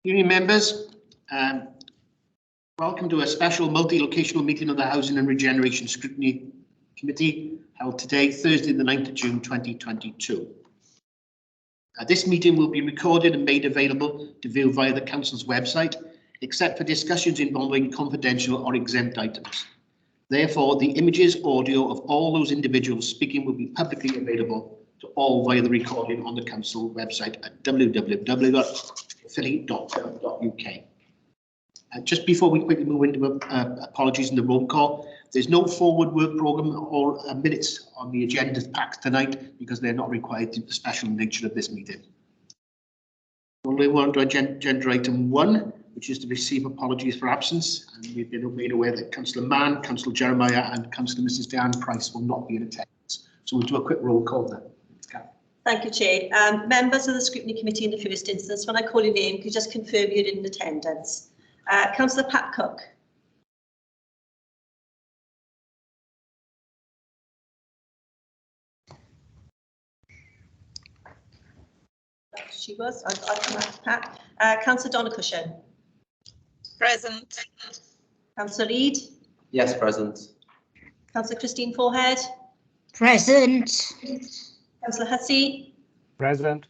Union members, welcome to a special multi-locational meeting of the Housing and Regeneration Scrutiny Committee held today, Thursday the 9th of June 2022. This meeting will be recorded and made available to view via the Council's website, except for discussions involving confidential or exempt items. Therefore, the images, audio of all those individuals speaking will be publicly available to all via the recording on the Council website at www.philly.gov.uk. Just before we quickly move into apologies in the roll call, there's no forward work programme or minutes on the agenda pack tonight because they're not required due to the special nature of this meeting. We'll move on to agenda item 1, which is to receive apologies for absence. And we've been made aware that Councillor Mann, Councillor Jeremiah and Councillor Mrs Diane Price will not be in attendance. So we'll do a quick roll call then. Thank you, Chair. Members of the Scrutiny Committee in the first instance, when I call your name, could you just confirm you're in attendance? Councillor Pat Cook. She was. I'll come back to Pat. Councillor Donna Cushion. Present. Councillor Reid. Yes, present. Councillor Christine Forehead. Present. Councillor Hussey. Present.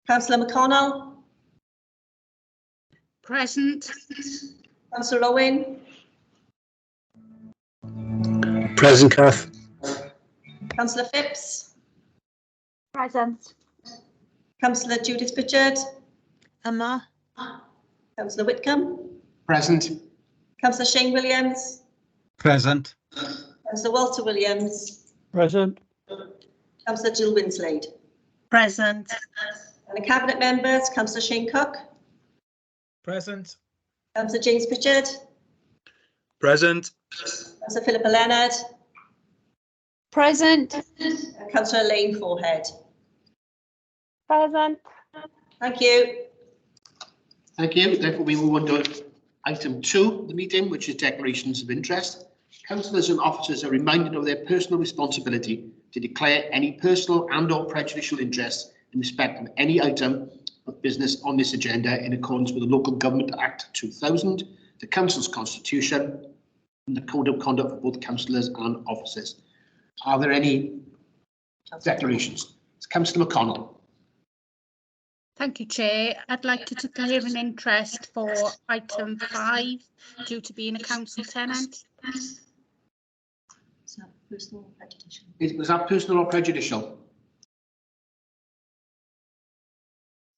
Councillor McConnell. Present. Councillor Owen. Present, Kath. Councillor Phipps. Present. Councillor Judith Pritchard. Emma. Councillor Whitcomb. Present. Councillor Shane Williams. Present. Councillor Walter Williams. Present. Councillor Jill Winslade. Present. And the Cabinet members, Councillor Shane Cook. Present. Councillor James Pritchard. Present. Councillor Philippa Leonard. Present. And Councillor Elaine Forehead. Present. Thank you. Thank you. Therefore, we move on to item 2 of the meeting, which is declarations of interest. Councillors and officers are reminded of their personal responsibility to declare any personal and/or prejudicial interest in respect of any item of business on this agenda in accordance with the Local Government Act 2000, the Council's Constitution, and the Code of Conduct for both councillors and officers. Are there any declarations? Councillor McConnell. Thank you, Chair. I'd like to declare an interest for item 5 due to being a council tenant. Is that personal or prejudicial? Was that personal or prejudicial?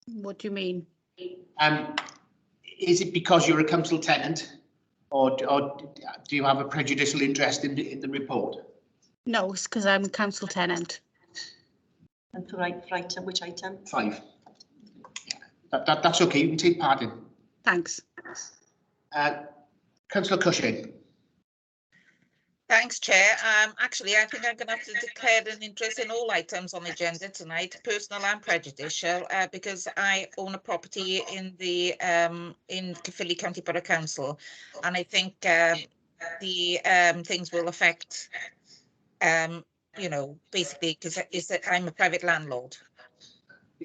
What do you mean? Is it because you're a council tenant, or do you have a prejudicial interest in the report? No, it's because I'm a council tenant. And for item, which item? 5. That's okay. You can take part in. Thanks. Councillor Cushing. Thanks, Chair. Actually, I think I'm going to have to declare an interest in all items on the agenda tonight, personal and prejudicial, because I own a property in the in Caerphilly County Borough Council, and I think the things will affect, you know, basically because I'm a private landlord.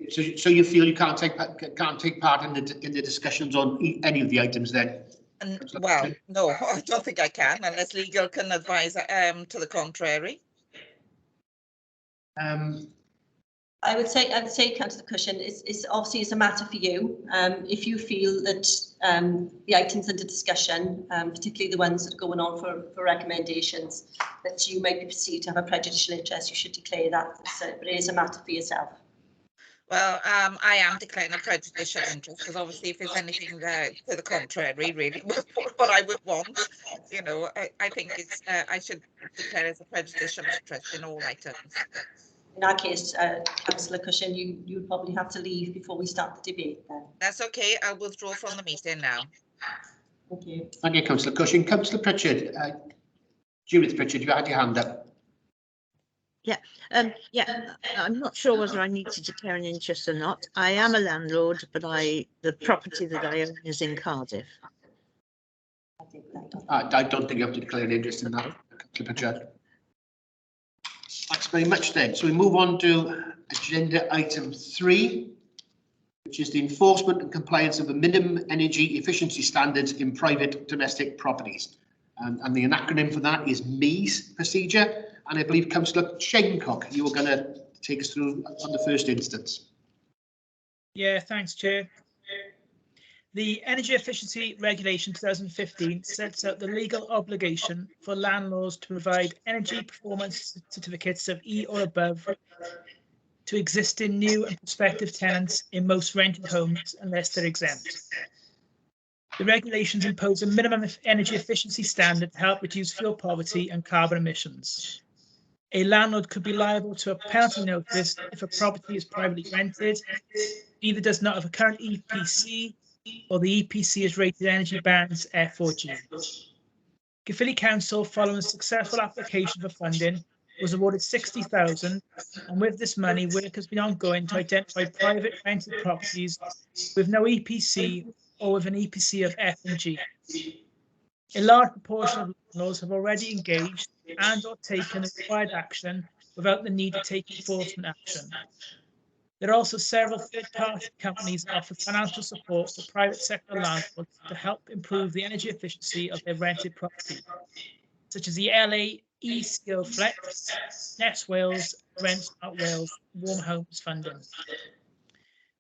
So you feel you can't take part in the discussions on any of the items then? Well, no, I don't think I can unless legal can advise to the contrary. I would say, Councillor Cushion, it's obviously it's a matter for you. If you feel that the items under discussion, particularly the ones that are going on for recommendations, that you might be perceived to have a prejudicial interest, you should declare that. But it is a matter for yourself. Well, I am declaring a prejudicial interest because obviously if there's anything to the contrary, really, what I would want, you know, I think it's I should declare as a prejudicial interest in all items. In that case, Councillor Cushion, you would probably have to leave before we start the debate then. That's okay. I'll withdraw from the meeting now. Thank you. Thank you, Councillor Cushing. Councillor Pritchard, Judith Pritchard, you had your hand up. Yeah, I'm not sure whether I need to declare an interest or not. I am a landlord, but the property that I own is in Cardiff. I don't think you have to declare an interest in that, Councillor Pritchard. Thanks very much then. So we move on to agenda item 3, which is the enforcement and compliance of the minimum energy efficiency standards in private domestic properties. And the acronym for that is MEES procedure. And I believe Councillor Shencock, you were going to take us through on the first instance. Yeah, thanks, Chair. The Energy Efficiency Regulation 2015 sets out the legal obligation for landlords to provide energy performance certificates of E or above to existing new and prospective tenants in most rented homes unless they're exempt. The regulations impose a minimum energy efficiency standard to help reduce fuel poverty and carbon emissions. A landlord could be liable to a penalty notice if a property is privately rented, either does not have a current EPC, or the EPC is rated energy bands F or G. Caerphilly Council, following a successful application for funding, was awarded 60,000, and with this money, work has been ongoing to identify private rented properties with no EPC or with an EPC of F and G. A large proportion of landlords have already engaged and or taken required action without the need to take enforcement action. There are also several third-party companies that offer financial support for private sector landlords to help improve the energy efficiency of their rented property, such as the LA ECO Flex, Nest Wales, Rent Smart Wales, Warm Homes funding.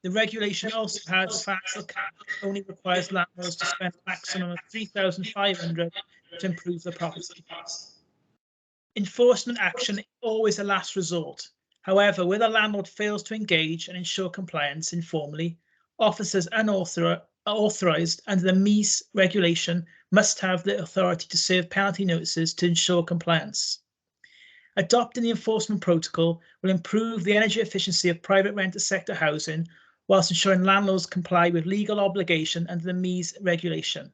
The regulation also has a financial cap that only requires landlords to spend a maximum of $3,500 to improve the property. Enforcement action is always a last resort. However, where the landlord fails to engage and ensure compliance informally, officers unauthorised under the MEES regulation must have the authority to serve penalty notices to ensure compliance. Adopting the enforcement protocol will improve the energy efficiency of private rented sector housing, whilst ensuring landlords comply with legal obligation under the MEES regulation.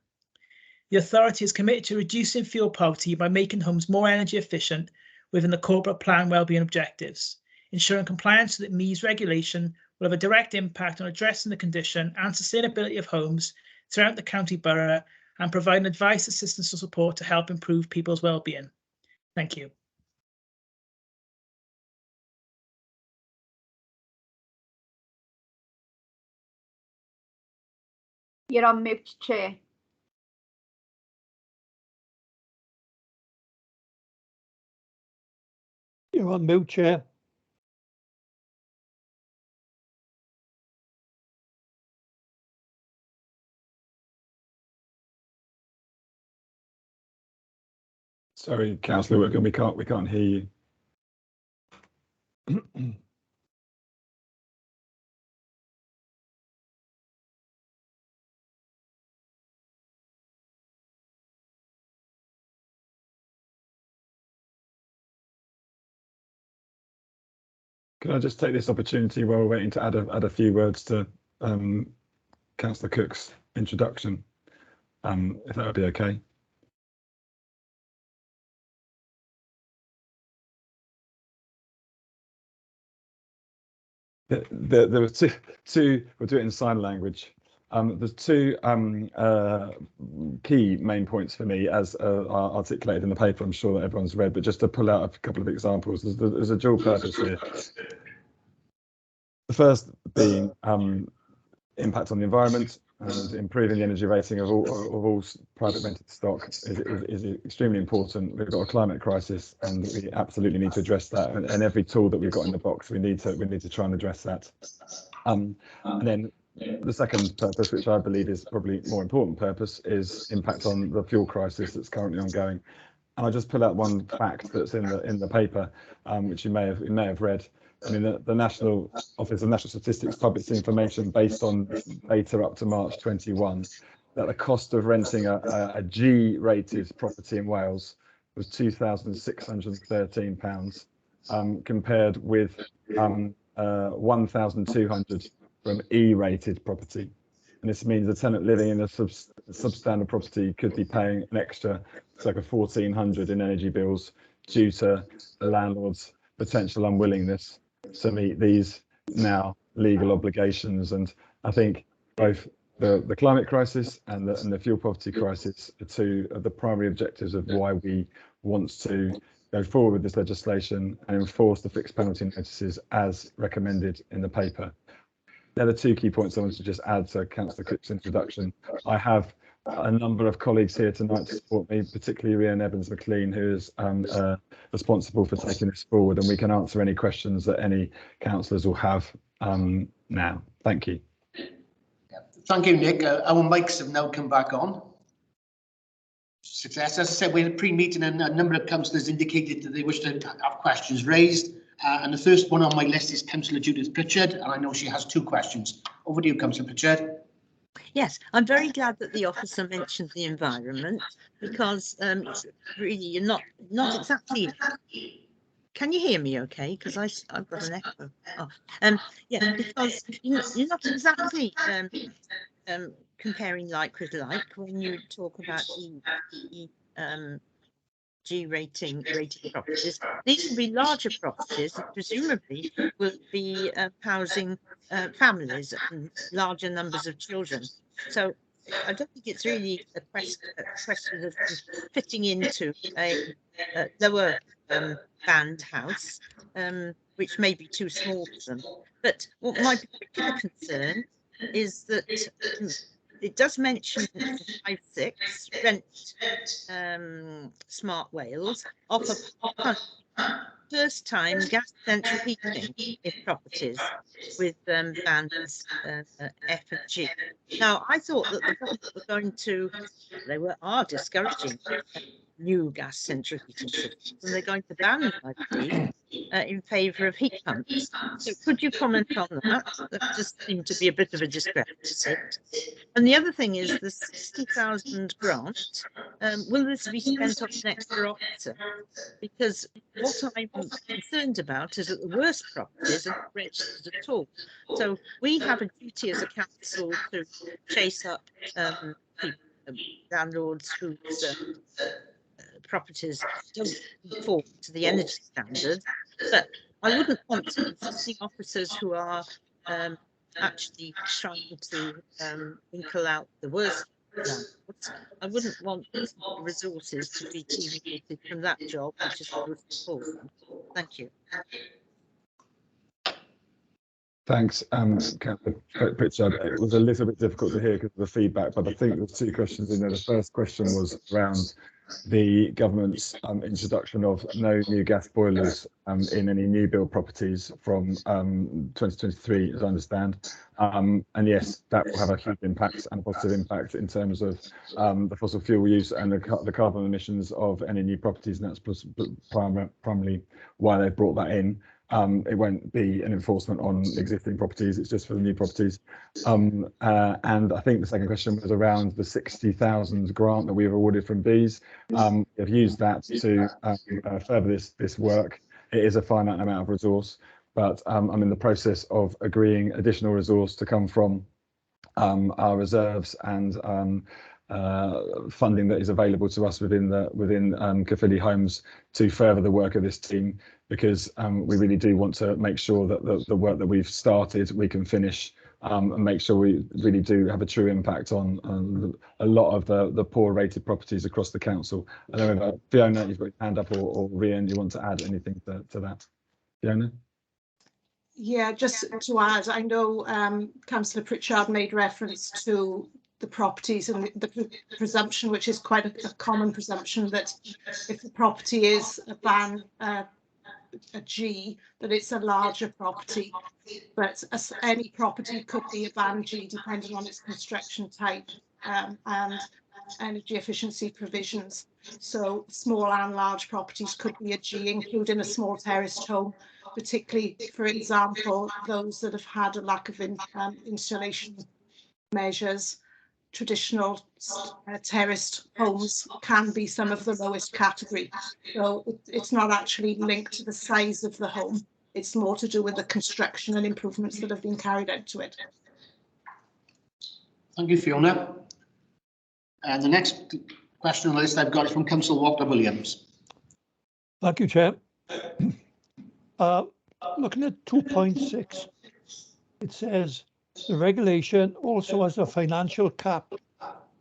The authority is committed to reducing fuel poverty by making homes more energy efficient within the corporate plan wellbeing objectives. Ensuring compliance with the MEES regulation will have a direct impact on addressing the condition and sustainability of homes throughout the county borough and providing advice, assistance or support to help improve people's well-being. Thank you. You're on mute, Chair. You're on mute, Chair. Sorry, Councillor Wickham, we can't hear you. Can I just take this opportunity while we're waiting to add a few words to Councillor Cook's introduction, if that would be okay? There were two. We'll do it in sign language. There's two key main points for me, as are articulated in the paper. I'm sure that everyone's read, but just to pull out a couple of examples. There's a dual purpose here. The first being impact on the environment and improving the energy rating of all private rented stock is extremely important. We've got a climate crisis, and we absolutely need to address that. And every tool that we've got in the box, we need to try and address that. And then the second purpose, which I believe is probably more important purpose, is impact on the fuel crisis that's currently ongoing. And I'll just pull out one fact that's in the paper, which you may have read. I mean, the National Office of National Statistics published information based on data up to March 21 that the cost of renting a G-rated property in Wales was £2,613, compared with 1,200 from E-rated property. And this means a tenant living in a substandard property could be paying an extra circa 1,400 in energy bills due to the landlord's potential unwillingness to meet these now legal obligations. And I think both the climate crisis and the fuel poverty crisis are two of the primary objectives of why we want to go forward with this legislation and enforce the fixed penalty notices as recommended in the paper. They're the two key points I wanted to just add to Councillor Cook's introduction. I have a number of colleagues here tonight to support me, particularly Ian Evans-McLean, who is responsible for taking this forward, and we can answer any questions that any councillors will have now. Thank you. Thank you, Nick. Our mics have now come back on. Success. As I said, we had a pre-meeting and a number of councillors indicated that they wish to have questions raised. And the first one on my list is Councillor Judith Pritchard, and I know she has two questions. Over to you, Councillor Pritchard. Yes, I'm very glad that the officer mentioned the environment, because it's really, you're not exactly. Can you hear me okay? Because I've got an echo. Oh, yeah, because you're not exactly comparing like with like when you talk about the G rated properties. These will be larger properties and presumably will be housing families and larger numbers of children. So I don't think it's really a question of fitting into a lower band house, which may be too small for them. But what my particular concern is that it does mention 5/6 rent Smart Wales offer first time gas central heating in properties with bands F and G. Now I thought that the government were going to, are discouraging new gas central heating systems, and they're going to ban them, I believe, in favour of heat pumps. So could you comment on that? That just seemed to be a bit of a discrepancy. And the other thing is the 60,000 grant. Will this be spent on an extra officer? Because what I'm concerned about is that the worst properties are not registered at all. So we have a duty as a council to chase up landlords whose properties don't conform to the energy standard, but I wouldn't want existing officers who are actually trying to winkle out the worst landlords. I wouldn't want the resources to be deviated from that job, which is the most important. Thank you. Thanks, Councillor Pritchard. It was a little bit difficult to hear because of the feedback, but I think there's two questions in there. The first question was around the government's introduction of no new gas boilers in any new build properties from 2023, as I understand. And yes, that will have a huge impact and a positive impact in terms of the fossil fuel use and the carbon emissions of any new properties, and that's primarily why they've brought that in. It won't be an enforcement on existing properties, it's just for the new properties. And I think the second question was around the 60,000 grant that we've awarded from Bees. We've used that to further this work. It is a finite amount of resource, but I'm in the process of agreeing additional resource to come from our reserves and funding that is available to us within Caerphilly Homes to further the work of this team, because we really do want to make sure that the work that we've started we can finish and make sure we really do have a true impact on a lot of the poor rated properties across the council. I don't know if Fiona, you've got your hand up, or Rian, you want to add anything to that? Fiona? Yeah, just to add, I know Councillor Pritchard made reference to the properties and the presumption, which is quite a common presumption, that if the property is a G, that it's a larger property, but any property could be a band G depending on its construction type and energy efficiency provisions. So small and large properties could be a G, including a small terraced home, particularly, for example, those that have had a lack of installation measures. Traditional terraced homes can be some of the lowest category. So it's not actually linked to the size of the home. It's more to do with the construction and improvements that have been carried out to it. Thank you, Fiona. And the next question on the list I've got is from Councillor Walker Williams. Thank you, Chair. Looking at 2.6, it says the regulation also has a financial cap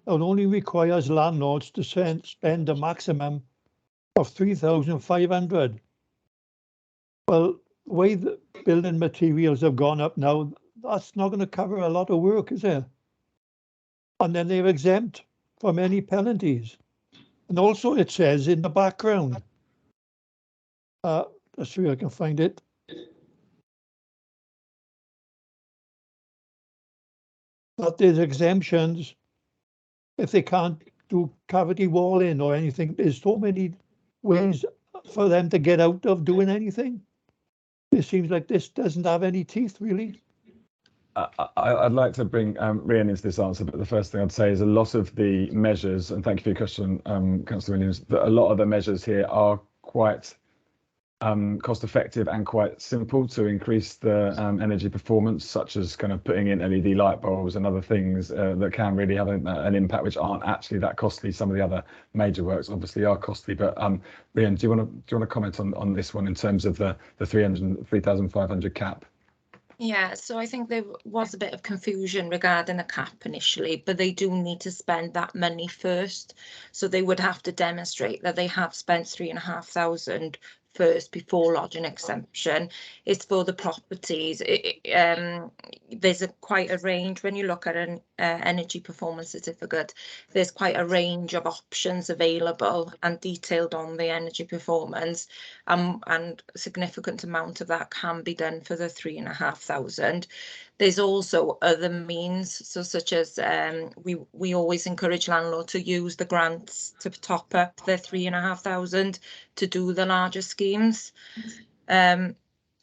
and only requires landlords to spend a maximum of 3,500. Well, the way the building materials have gone up now, that's not going to cover a lot of work, is it? And then they're exempt from any penalties. And also it says in the background, let's see if I can find it. That there's exemptions if they can't do cavity walling or anything. There's so many ways for them to get out of doing anything. It seems like this doesn't have any teeth, really. I'd like to bring Rhian into this answer, but the first thing I'd say is a lot of the measures, and thank you for your question, Councillor Williams, that a lot of the measures here are quite cost effective and quite simple to increase the energy performance, such as kind of putting in LED light bulbs and other things that can really have an impact, which aren't actually that costly. Some of the other major works obviously are costly, but Rhian, do you want to comment on this one in terms of the 3,500 cap? Yeah, so I think there was a bit of confusion regarding the cap initially, but they do need to spend that money first. So they would have to demonstrate that they have spent 3,500 first before lodging exemption. It's for the properties. There's quite a range when you look at an energy performance certificate. There's quite a range of options available and detailed on the energy performance, and a significant amount of that can be done for the 3,500. There's also other means, so such as we always encourage landlords to use the grants to top up their 3,500 to do the larger schemes. And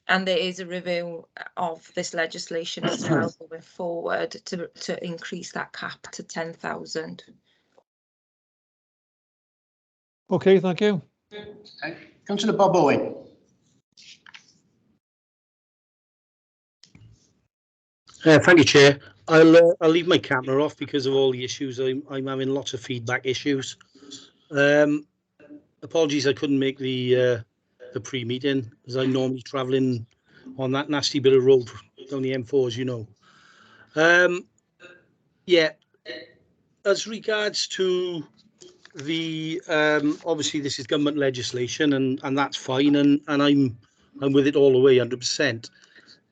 there is a review of this legislation as well going forward to increase that cap to 10,000. Okay, thank you. Councillor Bob Owen. Thank you, Chair. I'll leave my camera off because of all the issues. I'm having lots of feedback issues. Apologies, I couldn't make the pre-meeting as I'm normally travelling on that nasty bit of road down the M4, as you know. Yeah, as regards to the obviously this is government legislation and that's fine, and I'm with it all the way, 100%.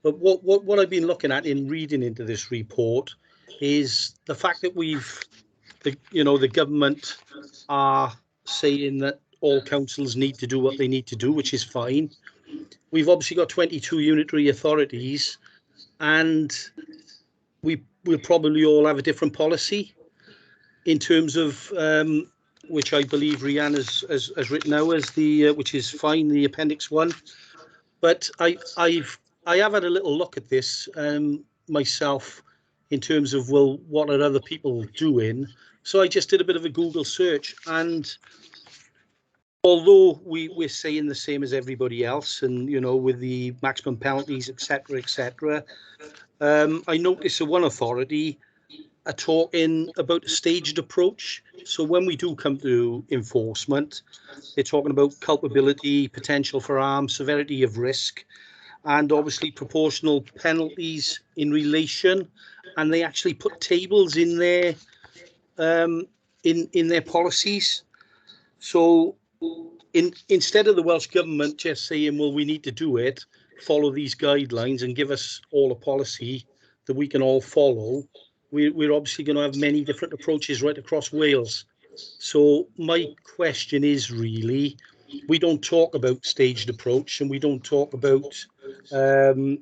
But what I've been looking at in reading into this report is the fact that the government are saying that all councils need to do what they need to do, which is fine. We've obviously got 22 unitary authorities, and we'll probably all have a different policy in terms of which I believe Rhian has written now as the which is fine, the Appendix 1. But I have had a little look at this myself in terms of, well, what are other people doing? So I just did a bit of a Google search, and although we're saying the same as everybody else, and with the maximum penalties, etc., I noticed that one authority are talking about a staged approach. So when we do come to enforcement, they're talking about culpability, potential for harm, severity of risk, and obviously proportional penalties in relation, and they actually put tables in there in their policies. So instead of the Welsh Government just saying, well, we need to do it, follow these guidelines and give us all a policy that we can all follow, we're obviously going to have many different approaches right across Wales. So my question is really, we don't talk about staged approach, and we don't talk about the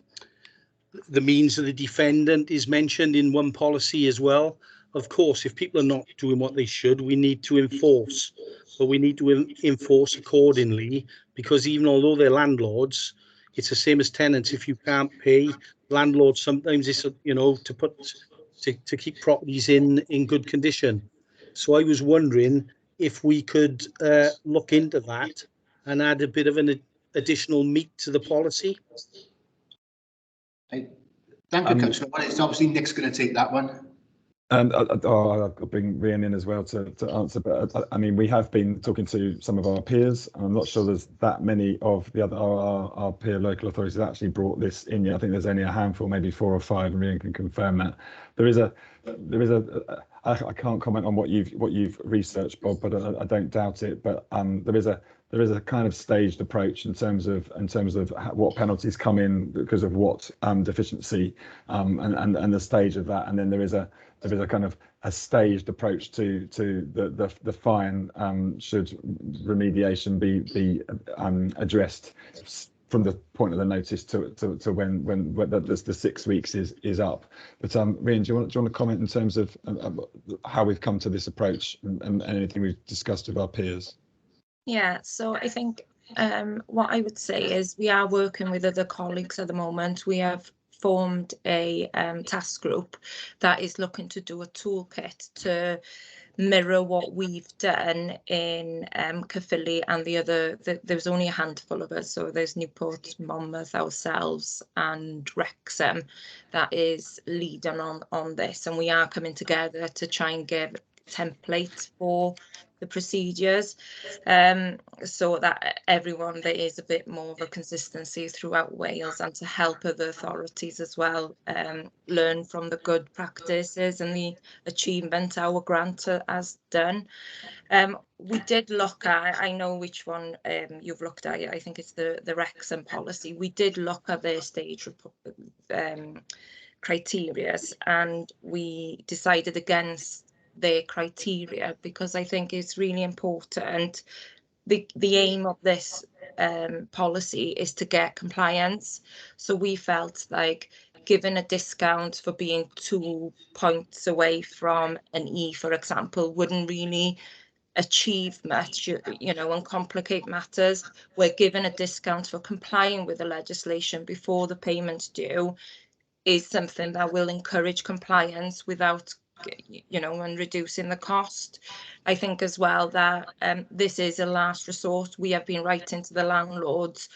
means of the defendant is mentioned in one policy as well. Of course, if people are not doing what they should, we need to enforce, but we need to enforce accordingly, because even although they're landlords, it's the same as tenants. If you can't pay, landlords sometimes it's to keep properties in good condition. So I was wondering if we could look into that and add a bit of an additional meat to the policy. Thank you, Councillor. Well, it's obviously Nick's going to take that one. And I'll bring Rhian in as well to answer. But I mean, we have been talking to some of our peers. I'm not sure there's that many of the other our peer local authorities that actually brought this in yet. I think there's only a handful, maybe 4 or 5, and Rhian can confirm that. There is there is I can't comment on what you've researched, Bob, but I don't doubt it. But there is a kind of staged approach in terms of what penalties come in because of what deficiency and the stage of that, and then there is a kind of a staged approach to the fine should remediation be addressed from the point of the notice to when the 6 weeks is up. But Rian, do you want to comment in terms of how we've come to this approach and anything we've discussed with our peers? Yeah, so I think what I would say is we are working with other colleagues at the moment. We have formed a task group that is looking to do a toolkit to mirror what we've done in Caerphilly and there's only a handful of us, so there's Newport, Monmouth, ourselves and Wrexham that is leading on this, and we are coming together to try and give a template for the procedures, so that everyone, there is a bit more of a consistency throughout Wales, and to help other authorities as well learn from the good practices and the achievement our grant has done. We did look at, I know which one you've looked at, I think it's the Wrexham policy. We did look at their stage criteria, and we decided against their criteria because I think it's really important. The aim of this policy is to get compliance, so we felt like giving a discount for being 2 points away from an E, for example, wouldn't really achieve much, you know, and complicate matters. We're given a discount for complying with the legislation before the payment's due is something that will encourage compliance without, you know, and reducing the cost. I think as well that this is a last resort. We have been writing to the landlords,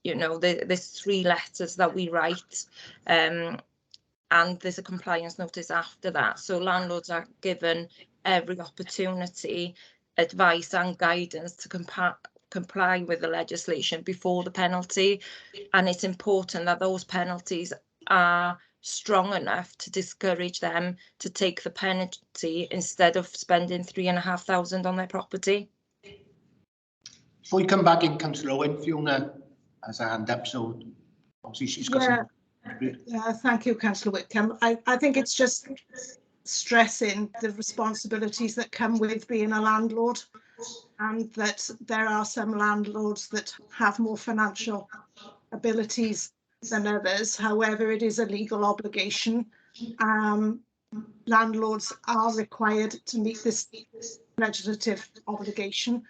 you know, there's 3 letters that we write, and there's a compliance notice after that. So landlords are given every opportunity, advice and guidance to comply with the legislation before the penalty. And it's important that those penalties are strong enough to discourage them to take the penalty instead of spending £3,500 on their property. Before we come back in, Councillor Owen, Fiona has a hand up, so obviously she's got some. Yeah, thank you, Councillor Whitcomb. I think it's just stressing the responsibilities that come with being a landlord, and that there are some landlords that have more financial abilities than others. However, it is a legal obligation. Landlords are required to meet this legislative obligation.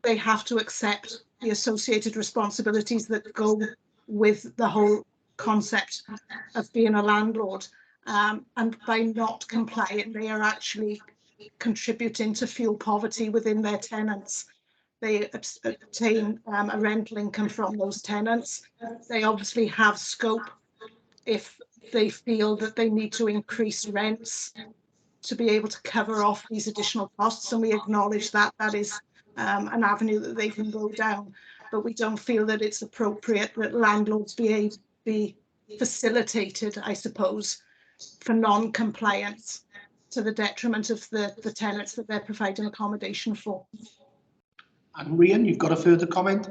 They have to accept the associated responsibilities that go with the whole concept of being a landlord. And by not complying, they are actually contributing to fuel poverty within their tenants. They obtain a rental income from those tenants. They obviously have scope if they feel that they need to increase rents to be able to cover off these additional costs, and we acknowledge that that is an avenue that they can go down. But we don't feel that it's appropriate that landlords be facilitated, I suppose, for non-compliance to the detriment of the tenants that they're providing accommodation for. And Rian, you've got a further comment?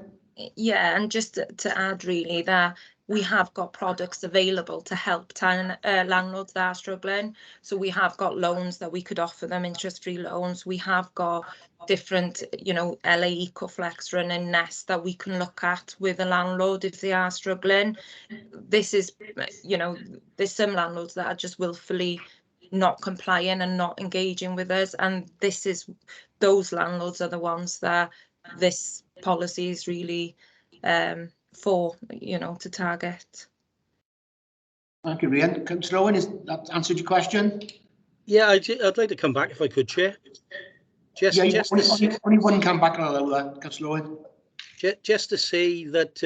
Yeah, and just to add really that we have got products available to help landlords that are struggling. So we have got loans that we could offer them, interest-free loans. We have got different, you know, LA Ecoflex running Nest that we can look at with a landlord if they are struggling. This is, you know, there's some landlords that are just willfully not complying and not engaging with us, and those landlords are the ones that this policy is really for, you know, to target. Thank you, Rian. Councillor Owen, has that answered your question? Yeah, I'd like to come back if I could, Chair. Only one come back and allow that, Councillor Owen. Just to say that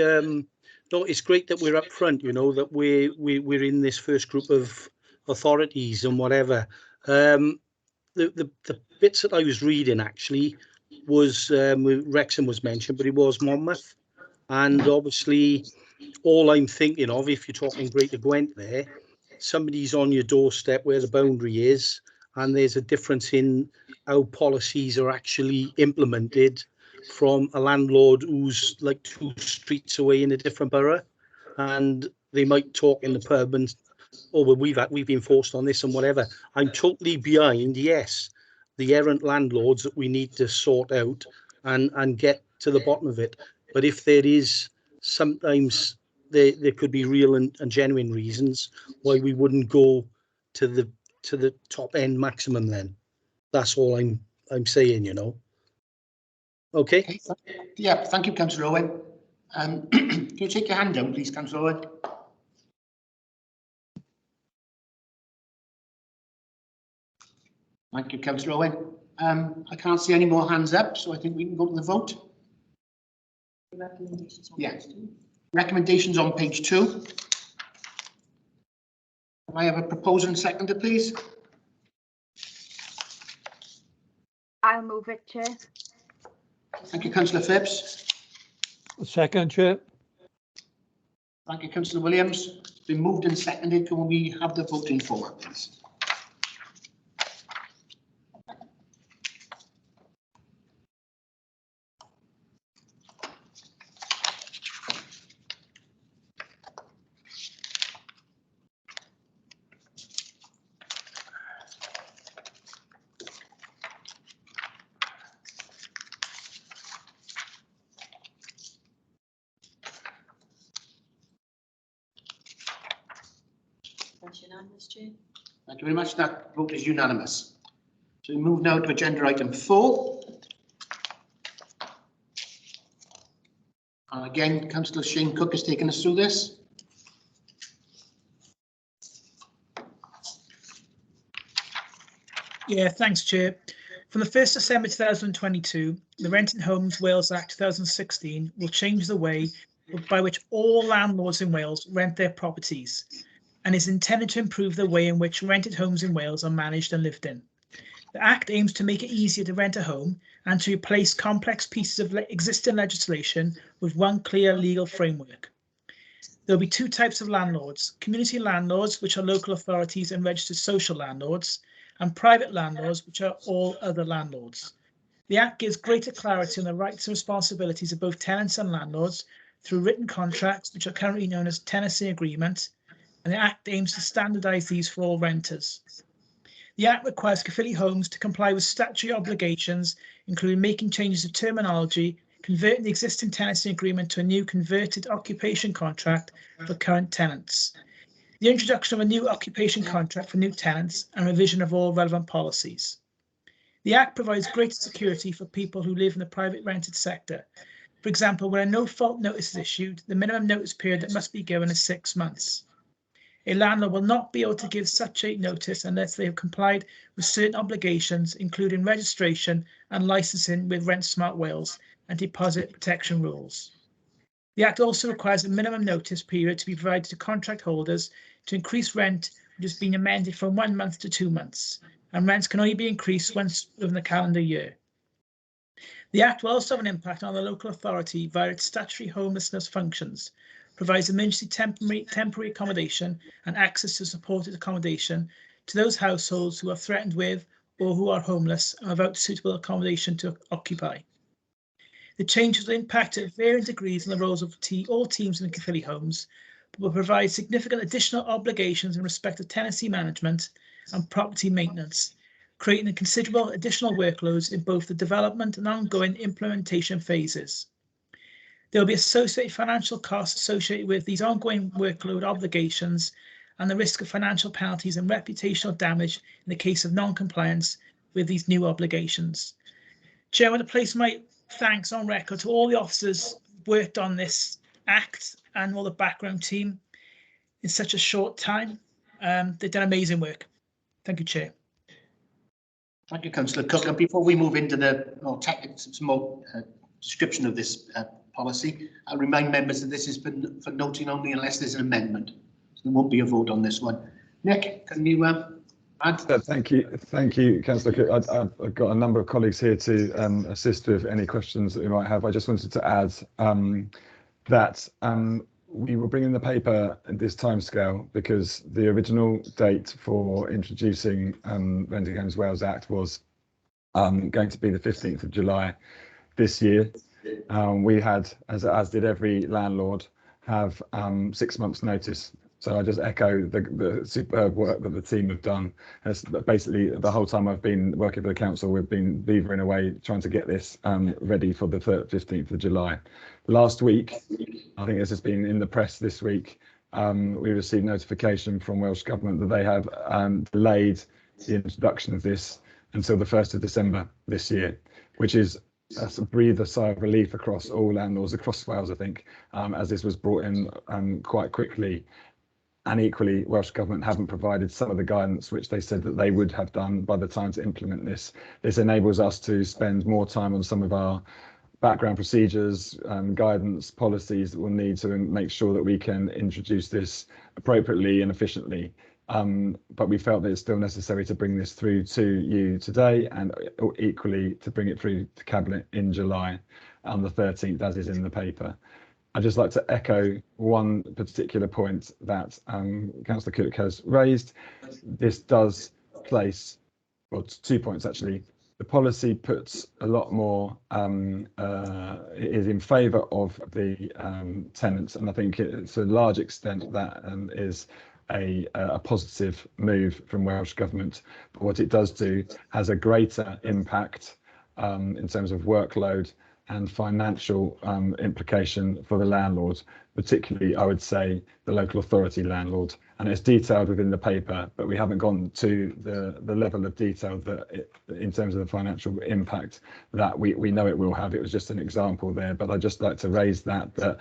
no, it's great that we're up front, you know, that we're in this first group of authorities and whatever. The bits that I was reading actually was Wrexham was mentioned, but it was Monmouth, and obviously all I'm thinking of, if you're talking Greater Gwent there, somebody's on your doorstep where the boundary is, and there's a difference in how policies are actually implemented from a landlord who's like 2 streets away in a different borough, and they might talk in the pub and, oh, well, we've been forced on this and whatever. I'm totally behind, yes, the errant landlords that we need to sort out and get to the bottom of it. But if there is sometimes there could be real and genuine reasons why we wouldn't go to the top end maximum, then that's all I'm saying, you know. Okay. Yeah, thank you, Councillor Owen. Can you take your hand down, please, Councillor Owen? Thank you, Councillor Owen. I can't see any more hands up, so I think we can go to the vote. Recommendations on Yeah. page 2. Recommendations on page 2. Can I have a proposer and seconder, please? I'll move it, Chair. Thank you, Councillor Phipps. Second, Chair. Thank you, Councillor Williams. It's been moved and seconded. Can we have the voting forward, please? That's unanimous, Chair. Thank you very much. That vote is unanimous. So we move now to agenda item 4. And again, Councillor Shane Cook has taken us through this. Yeah, thanks, Chair. From the 1st December 2022, the Rent and Homes Wales Act 2016 will change the way by which all landlords in Wales rent their properties, and is intended to improve the way in which rented homes in Wales are managed and lived in. The Act aims to make it easier to rent a home and to replace complex pieces of existing legislation with one clear legal framework. There will be 2 types of landlords: community landlords, which are local authorities and registered social landlords, and private landlords, which are all other landlords. The Act gives greater clarity on the rights and responsibilities of both tenants and landlords through written contracts, which are currently known as tenancy agreement, and the Act aims to standardise these for all renters. The Act requires Caerphilly Homes to comply with statutory obligations, including making changes to terminology, converting the existing tenancy agreement to a new converted occupation contract for current tenants, the introduction of a new occupation contract for new tenants, and revision of all relevant policies. The Act provides greater security for people who live in the private rented sector. For example, where a no-fault notice is issued, the minimum notice period that must be given is 6 months. A landlord will not be able to give such a notice unless they have complied with certain obligations, including registration and licensing with Rent Smart Wales and deposit protection rules. The Act also requires a minimum notice period to be provided to contract holders to increase rent, which has been amended from 1 month to 2 months, and rents can only be increased once within the calendar year. The Act will also have an impact on the local authority via its statutory homelessness functions, provides emergency temporary accommodation and access to supported accommodation to those households who are threatened with or who are homeless and without suitable accommodation to occupy. The changes will impact at varying degrees on the roles of all teams in Caerphilly Homes, but will provide significant additional obligations in respect of tenancy management and property maintenance, creating a considerable additional workloads in both the development and ongoing implementation phases. There will be associated financial costs associated with these ongoing workload obligations and the risk of financial penalties and reputational damage in the case of non-compliance with these new obligations. Chair, I want to place my thanks on record to all the officers who worked on this Act and all the background team in such a short time. They've done amazing work. Thank you, Chair. Thank you, Councillor Cook. And before we move into the more description of this policy, I'll remind members that this has been for noting only unless there's an amendment. So there won't be a vote on this one. Nick, can you add? Thank you, Councillor Cook. I've got a number of colleagues here to assist with any questions that we might have. I just wanted to add that we were bringing the paper at this timescale because the original date for introducing Renting Homes Wales Act was going to be the 15th of July this year. We had, as did every landlord, have 6 months notice. So I just echo the superb work that the team have done. As basically the whole time I've been working for the council, we've been beavering away trying to get this ready for the 15th of July. Last week, I think this has been in the press this week, we received notification from Welsh Government that they have delayed the introduction of this until the 1st of December this year, which is a breather sigh of relief across all landlords across Wales, I think, as this was brought in quite quickly. And equally, Welsh Government haven't provided some of the guidance which they said that they would have done by the time to implement this. This enables us to spend more time on some of our background procedures, guidance, policies that we'll need to make sure that we can introduce this appropriately and efficiently. But we felt that it's still necessary to bring this through to you today and equally to bring it through to Cabinet in July on the 13th, as is in the paper. I'd just like to echo one particular point that Councillor Cook has raised. This does place, well, 2 points actually. The policy puts a lot more, is in favour of the tenants, and I think to a large extent that is a positive move from Welsh Government. But what it does do has a greater impact in terms of workload and financial implication for the landlord, particularly I would say the local authority landlord. And it's detailed within the paper, but we haven't gone to the level of detail that in terms of the financial impact that we know it will have. It was just an example there, but I'd just like to raise that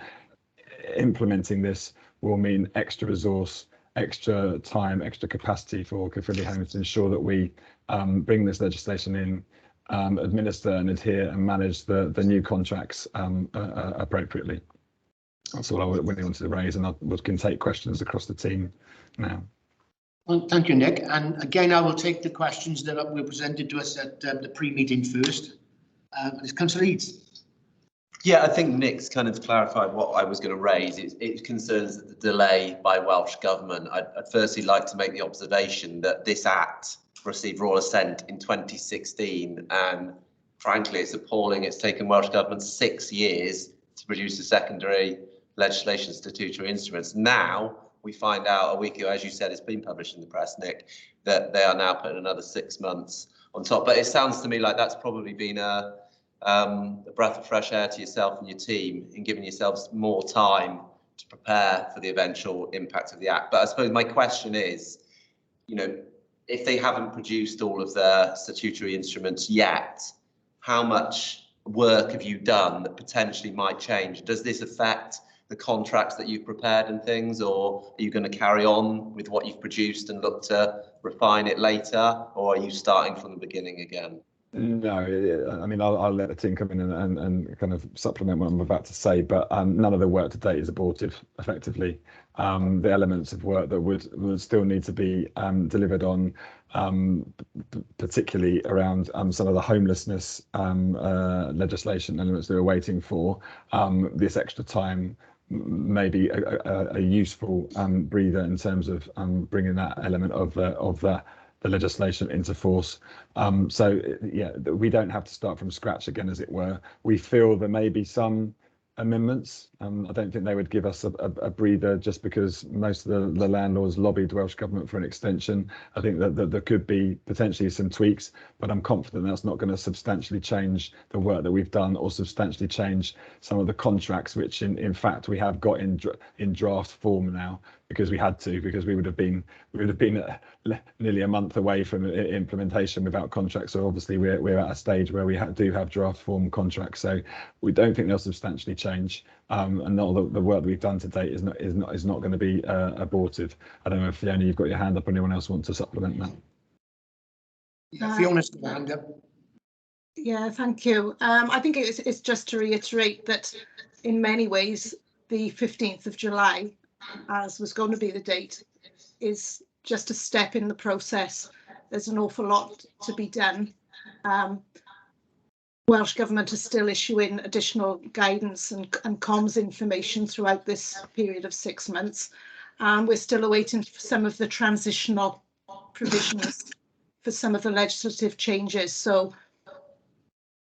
implementing this will mean extra resource, extra time, extra capacity for Caerphilly Homes to ensure that we bring this legislation in, administer and adhere and manage the new contracts appropriately. That's all I really wanted to raise, and I can take questions across the team now. Well, thank you, Nick. And again, I will take the questions that were presented to us at the pre-meeting first. It's Councillor Eads. Yeah, I think Nick's kind of clarified what I was going to raise. It concerns the delay by Welsh Government. I'd firstly like to make the observation that this Act received royal assent in 2016, and frankly, it's appalling. It's taken Welsh Government 6 years to produce a secondary legislation statutory instruments. Now we find out a week ago, as you said, it's been published in the press, Nick, that they are now putting another 6 months on top. But it sounds to me like that's probably been a breath of fresh air to yourself and your team in giving yourselves more time to prepare for the eventual impact of the Act. But I suppose my question is, you know, if they haven't produced all of their statutory instruments yet, how much work have you done that potentially might change? Does this affect the contracts that you've prepared and things, or are you going to carry on with what you've produced and look to refine it later, or are you starting from the beginning again? No, I mean, I'll let the team come in and kind of supplement what I'm about to say, but none of the work to date is abortive, effectively. The elements of work that would still need to be delivered on, particularly around some of the homelessness legislation elements that we're waiting for, this extra time may be a useful breather in terms of bringing that element of the legislation into force. So yeah, we don't have to start from scratch again, as it were. We feel there may be some amendments. I don't think they would give us a breather just because most of the landlords lobbied Welsh Government for an extension. I think that there could be potentially some tweaks, but I'm confident that's not going to substantially change the work that we've done or substantially change some of the contracts, which in fact we have got in draft form now, because we had to, because we would have been nearly a month away from implementation without contracts. So obviously we're at a stage where we do have draft form contracts. So we don't think they'll substantially change, and all the work that we've done to date is not going to be abortive. I don't know if Fiona, you've got your hand up, or anyone else wants to supplement that? Yeah, Fiona's got her hand up. Yeah, thank you. I think it's just to reiterate that in many ways the 15th of July, as was going to be the date, is just a step in the process. There's an awful lot to be done. Welsh Government is still issuing additional guidance and comms information throughout this period of 6 months. And we're still awaiting some of the transitional provisions for some of the legislative changes. So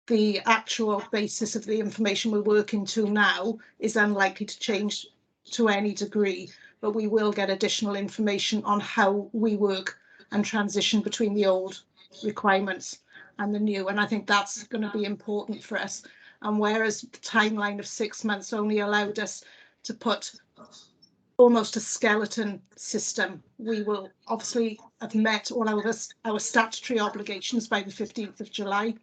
the actual basis of the information we're working to now is unlikely to change to any degree, but we will get additional information on how we work and transition between the old requirements and the new. And I think that's going to be important for us. And whereas the timeline of 6 months only allowed us to put almost a skeleton system, we will obviously have met all our statutory obligations by the 15th of July.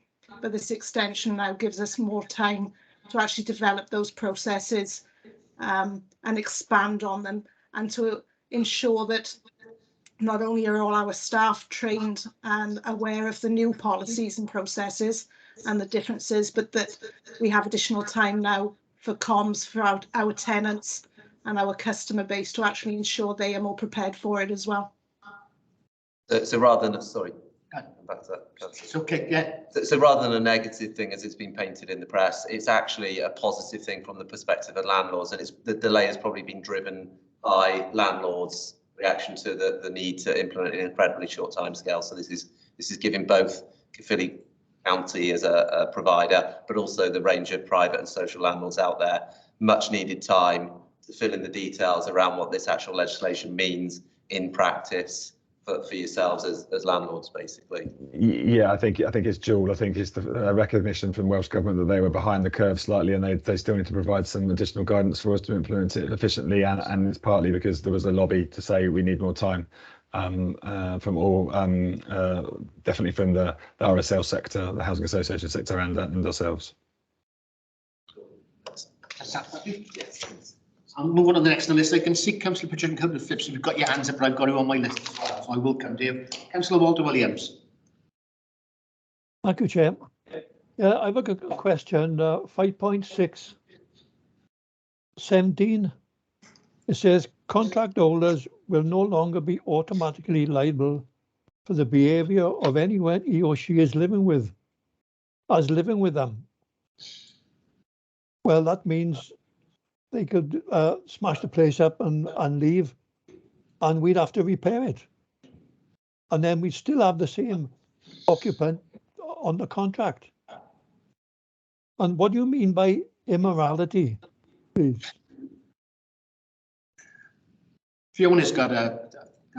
But this extension now gives us more time to actually develop those processes and expand on them, and to ensure that not only are all our staff trained and aware of the new policies and processes and the differences, but that we have additional time now for comms for our tenants and our customer base to actually ensure they are more prepared for it as well. So rather than, sorry, back to that. It's okay, yeah. So rather than a negative thing as it's been painted in the press, it's actually a positive thing from the perspective of landlords, and the delay has probably been driven by landlords' reaction to the need to implement an incredibly short timescale. So this is giving both Caerphilly County as a provider, but also the range of private and social landlords out there much needed time to fill in the details around what this actual legislation means in practice for yourselves as landlords, basically. Yeah, I think it's dual. I think it's the recognition from Welsh Government that they were behind the curve slightly, and they still need to provide some additional guidance for us to implement it efficiently. And it's partly because there was a lobby to say we need more time from all, definitely from the RSL sector, the housing association sector, and ourselves. I'll move on to the next on the list. I can see Councillor Pritchard and Councillor Phipps. You've got your hands up, but I've got you on my list as well, so I will come to you. Councillor Walter Williams. Thank you, Chair. Yeah, I've got a question. 5.6, 17. It says contract holders will no longer be automatically liable for the behaviour of anyone he or she is living with, living with them. Well, that means they could smash the place up and leave, and we'd have to repair it. And then we'd still have the same occupant on the contract. And what do you mean by immorality, please? Fiona's got an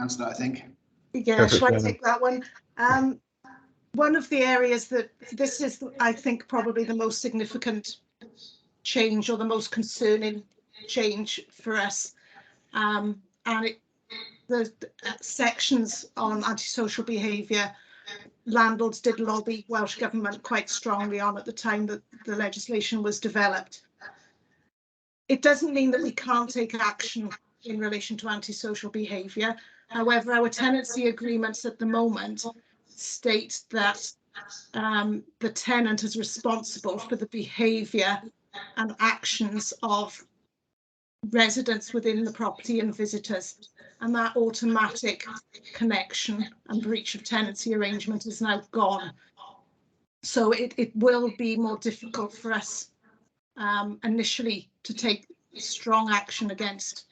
answer, I think. Yeah, shall I take that one? One of the areas that this is, I think, probably the most significant change or the most concerning change for us, and the sections on antisocial behaviour, landlords did lobby Welsh Government quite strongly on at the time that the legislation was developed. It doesn't mean that we can't take action in relation to antisocial behaviour. However, our tenancy agreements at the moment state that the tenant is responsible for the behaviour and actions of residents within the property and visitors, and that automatic connection and breach of tenancy arrangement is now gone. So it will be more difficult for us initially to take strong action against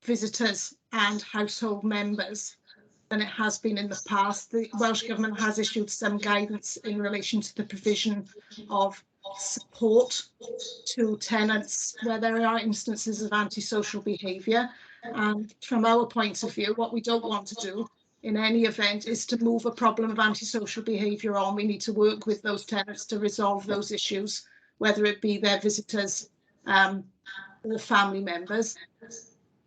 visitors and household members than it has been in the past. The Welsh Government has issued some guidance in relation to the provision of support to tenants where there are instances of antisocial behaviour. And from our point of view, what we don't want to do in any event is to move a problem of antisocial behaviour on. We need to work with those tenants to resolve those issues, whether it be their visitors or family members.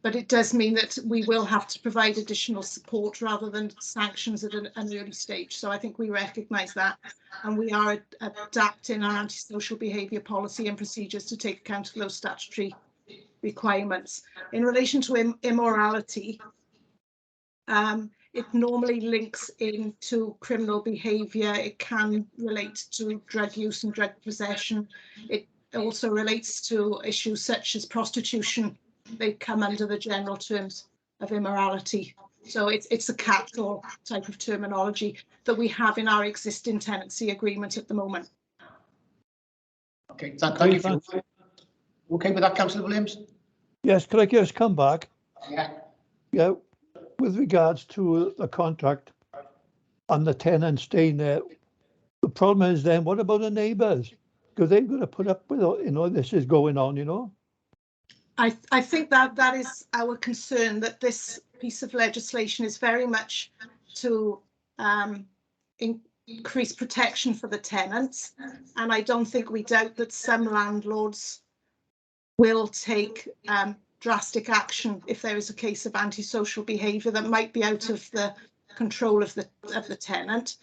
But it does mean that we will have to provide additional support rather than sanctions at an early stage. So I think we recognise that, and we are adapting our antisocial behaviour policy and procedures to take account of those statutory requirements. In relation to immorality, it normally links into criminal behaviour. It can relate to drug use and drug possession. It also relates to issues such as prostitution. They come under the general terms of immorality. So it's a catch-all type of terminology that we have in our existing tenancy agreement at the moment. Okay, thank you. thanks. Okay with that, Councillor Williams? Yes, could I just come back? Yeah. Yeah, with regards to the contract and the tenant staying there, the problem is then, what about the neighbours? Because they've got to put up with, this is going on. I think that is our concern, that this piece of legislation is very much to increase protection for the tenants. And I don't think we doubt that some landlords will take drastic action if there is a case of antisocial behaviour that might be out of the control of the tenant.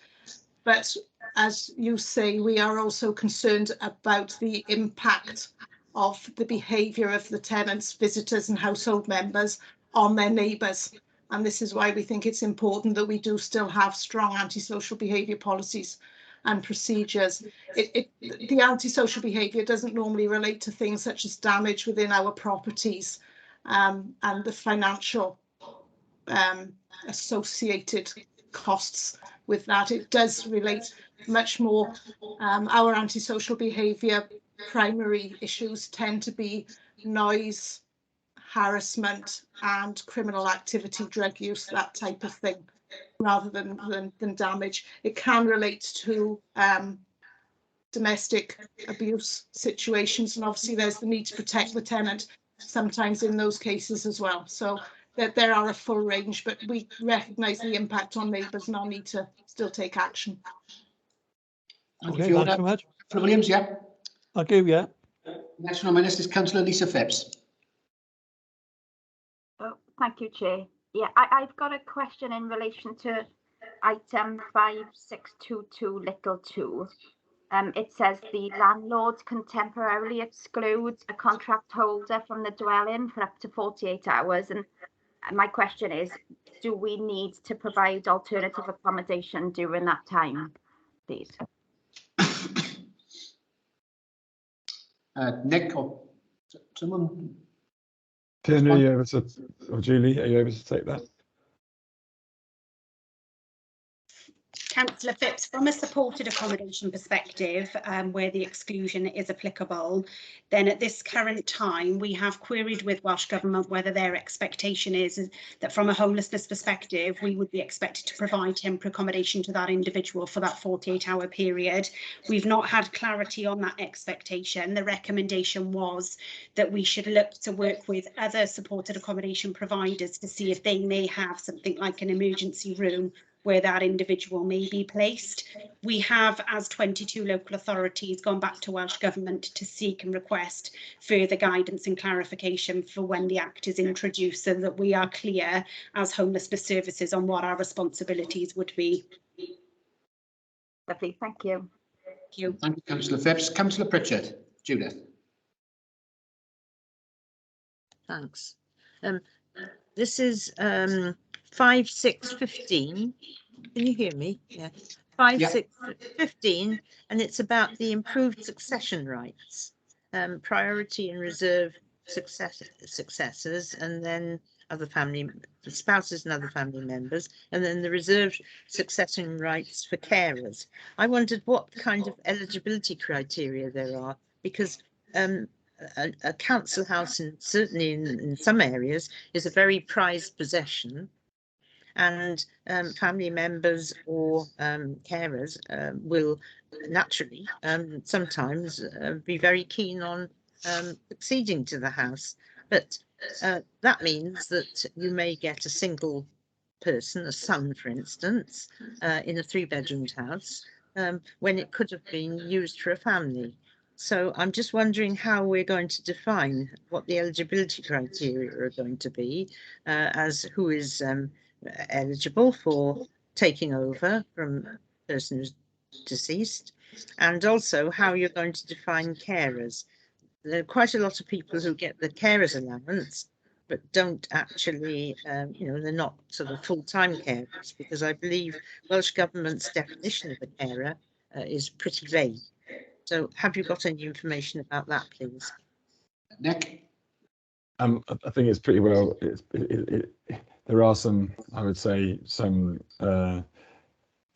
But as you say, we are also concerned about the impact of the behaviour of the tenants, visitors and household members on their neighbours. And this is why we think it's important that we do still have strong antisocial behaviour policies and procedures. The antisocial behaviour doesn't normally relate to things such as damage within our properties and the financial associated costs with that. It does relate much more. Our antisocial behaviour primary issues tend to be noise, harassment and criminal activity, drug use, that type of thing, rather than damage. It can relate to domestic abuse situations, and obviously there's the need to protect the tenant sometimes in those cases as well. So that there are a full range, but we recognise the impact on neighbours and our need to still take action. Okay, thanks so much. Councillor Williams, yeah. Okay, yeah. Next one on my list is Councillor Lisa Phipps. Oh, thank you, Chair. Yeah, I've got a question in relation to item 5622 little 2. It says the landlord can temporarily exclude a contract holder from the dwelling for up to 48 hours. And my question is, do we need to provide alternative accommodation during that time, please? Nick or someone? Fiona, are you able to, or Julie, are you able to take that? Councillor Phipps, from a supported accommodation perspective, where the exclusion is applicable, then at this current time we have queried with Welsh Government whether their expectation is that from a homelessness perspective we would be expected to provide temporary accommodation to that individual for that 48-hour period. We've not had clarity on that expectation. The recommendation was that we should look to work with other supported accommodation providers to see if they may have something like an emergency room where that individual may be placed. We have, as 22 local authorities, gone back to Welsh Government to seek and request further guidance and clarification for when the Act is introduced, so that we are clear as homelessness services on what our responsibilities would be. Lovely, thank you. Thank you. Thank you, Councillor Phipps. Councillor Pritchard. Judith. Thanks. This is 5615. Can you hear me? Yeah. 5615, and it's about the improved succession rights, priority and reserve successors, and then other family spouses and other family members, and then the reserved succession rights for carers. I wondered what kind of eligibility criteria there are, because a council house, certainly in some areas, is a very prized possession, and family members or carers will naturally sometimes be very keen on succeeding to the house. But that means that you may get a single person, a son, for instance, in a 3-bedroomed house, when it could have been used for a family. So I'm just wondering how we're going to define what the eligibility criteria are going to be, as who is eligible for taking over from a person who's deceased, and also how you're going to define carers. There are quite a lot of people who get the carers allowance but don't actually, they're not sort of full-time carers, because I believe Welsh Government's definition of a carer is pretty vague. So have you got any information about that, please? Nick? I think it's pretty well, there are some, I would say, some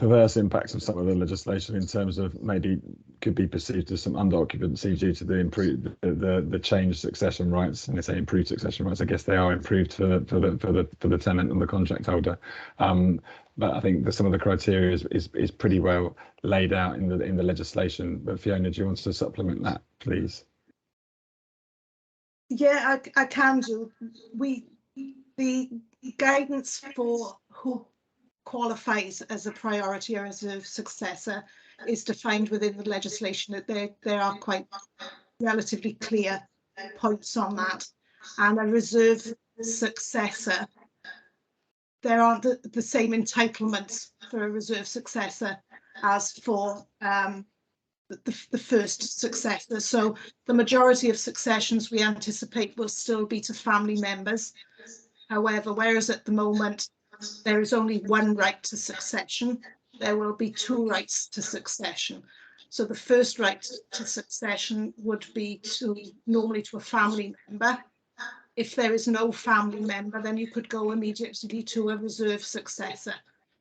perverse impacts of some of the legislation in terms of maybe could be perceived as some under-occupancy due to the improved the changed succession rights. And they say improved succession rights, I guess they are improved for the tenant and the contract holder. But I think some of the criteria is pretty well laid out in the legislation. But Fiona, do you want to supplement that, please? Yeah, I can do. The guidance for who qualifies as a priority or as a successor is defined within the legislation. That there are quite relatively clear points on that. And a reserve successor, there aren't the same entitlements for a reserve successor as for the first successor. So the majority of successions we anticipate will still be to family members. However, whereas at the moment there is only one right to succession, there will be two rights to succession. So the first right to succession would be normally to a family member. If there is no family member, then you could go immediately to a reserve successor.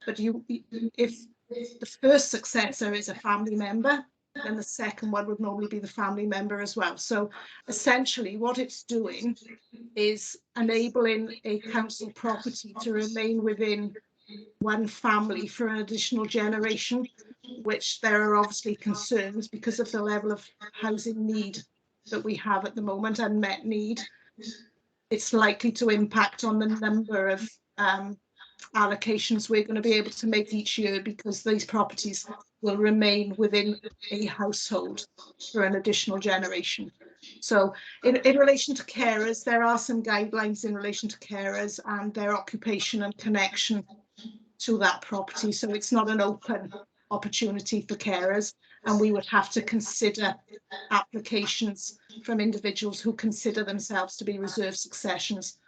But if the first successor is a family member, then the second one would normally be the family member as well. So essentially what it's doing is enabling a council property to remain within one family for an additional generation, which there are obviously concerns because of the level of housing need that we have at the moment, unmet need. It's likely to impact on the number of allocations we're going to be able to make each year, because these properties will remain within a household for an additional generation. So in relation to carers, there are some guidelines in relation to carers and their occupation and connection to that property. So it's not an open opportunity for carers, and we would have to consider applications from individuals who consider themselves to be reserve successions.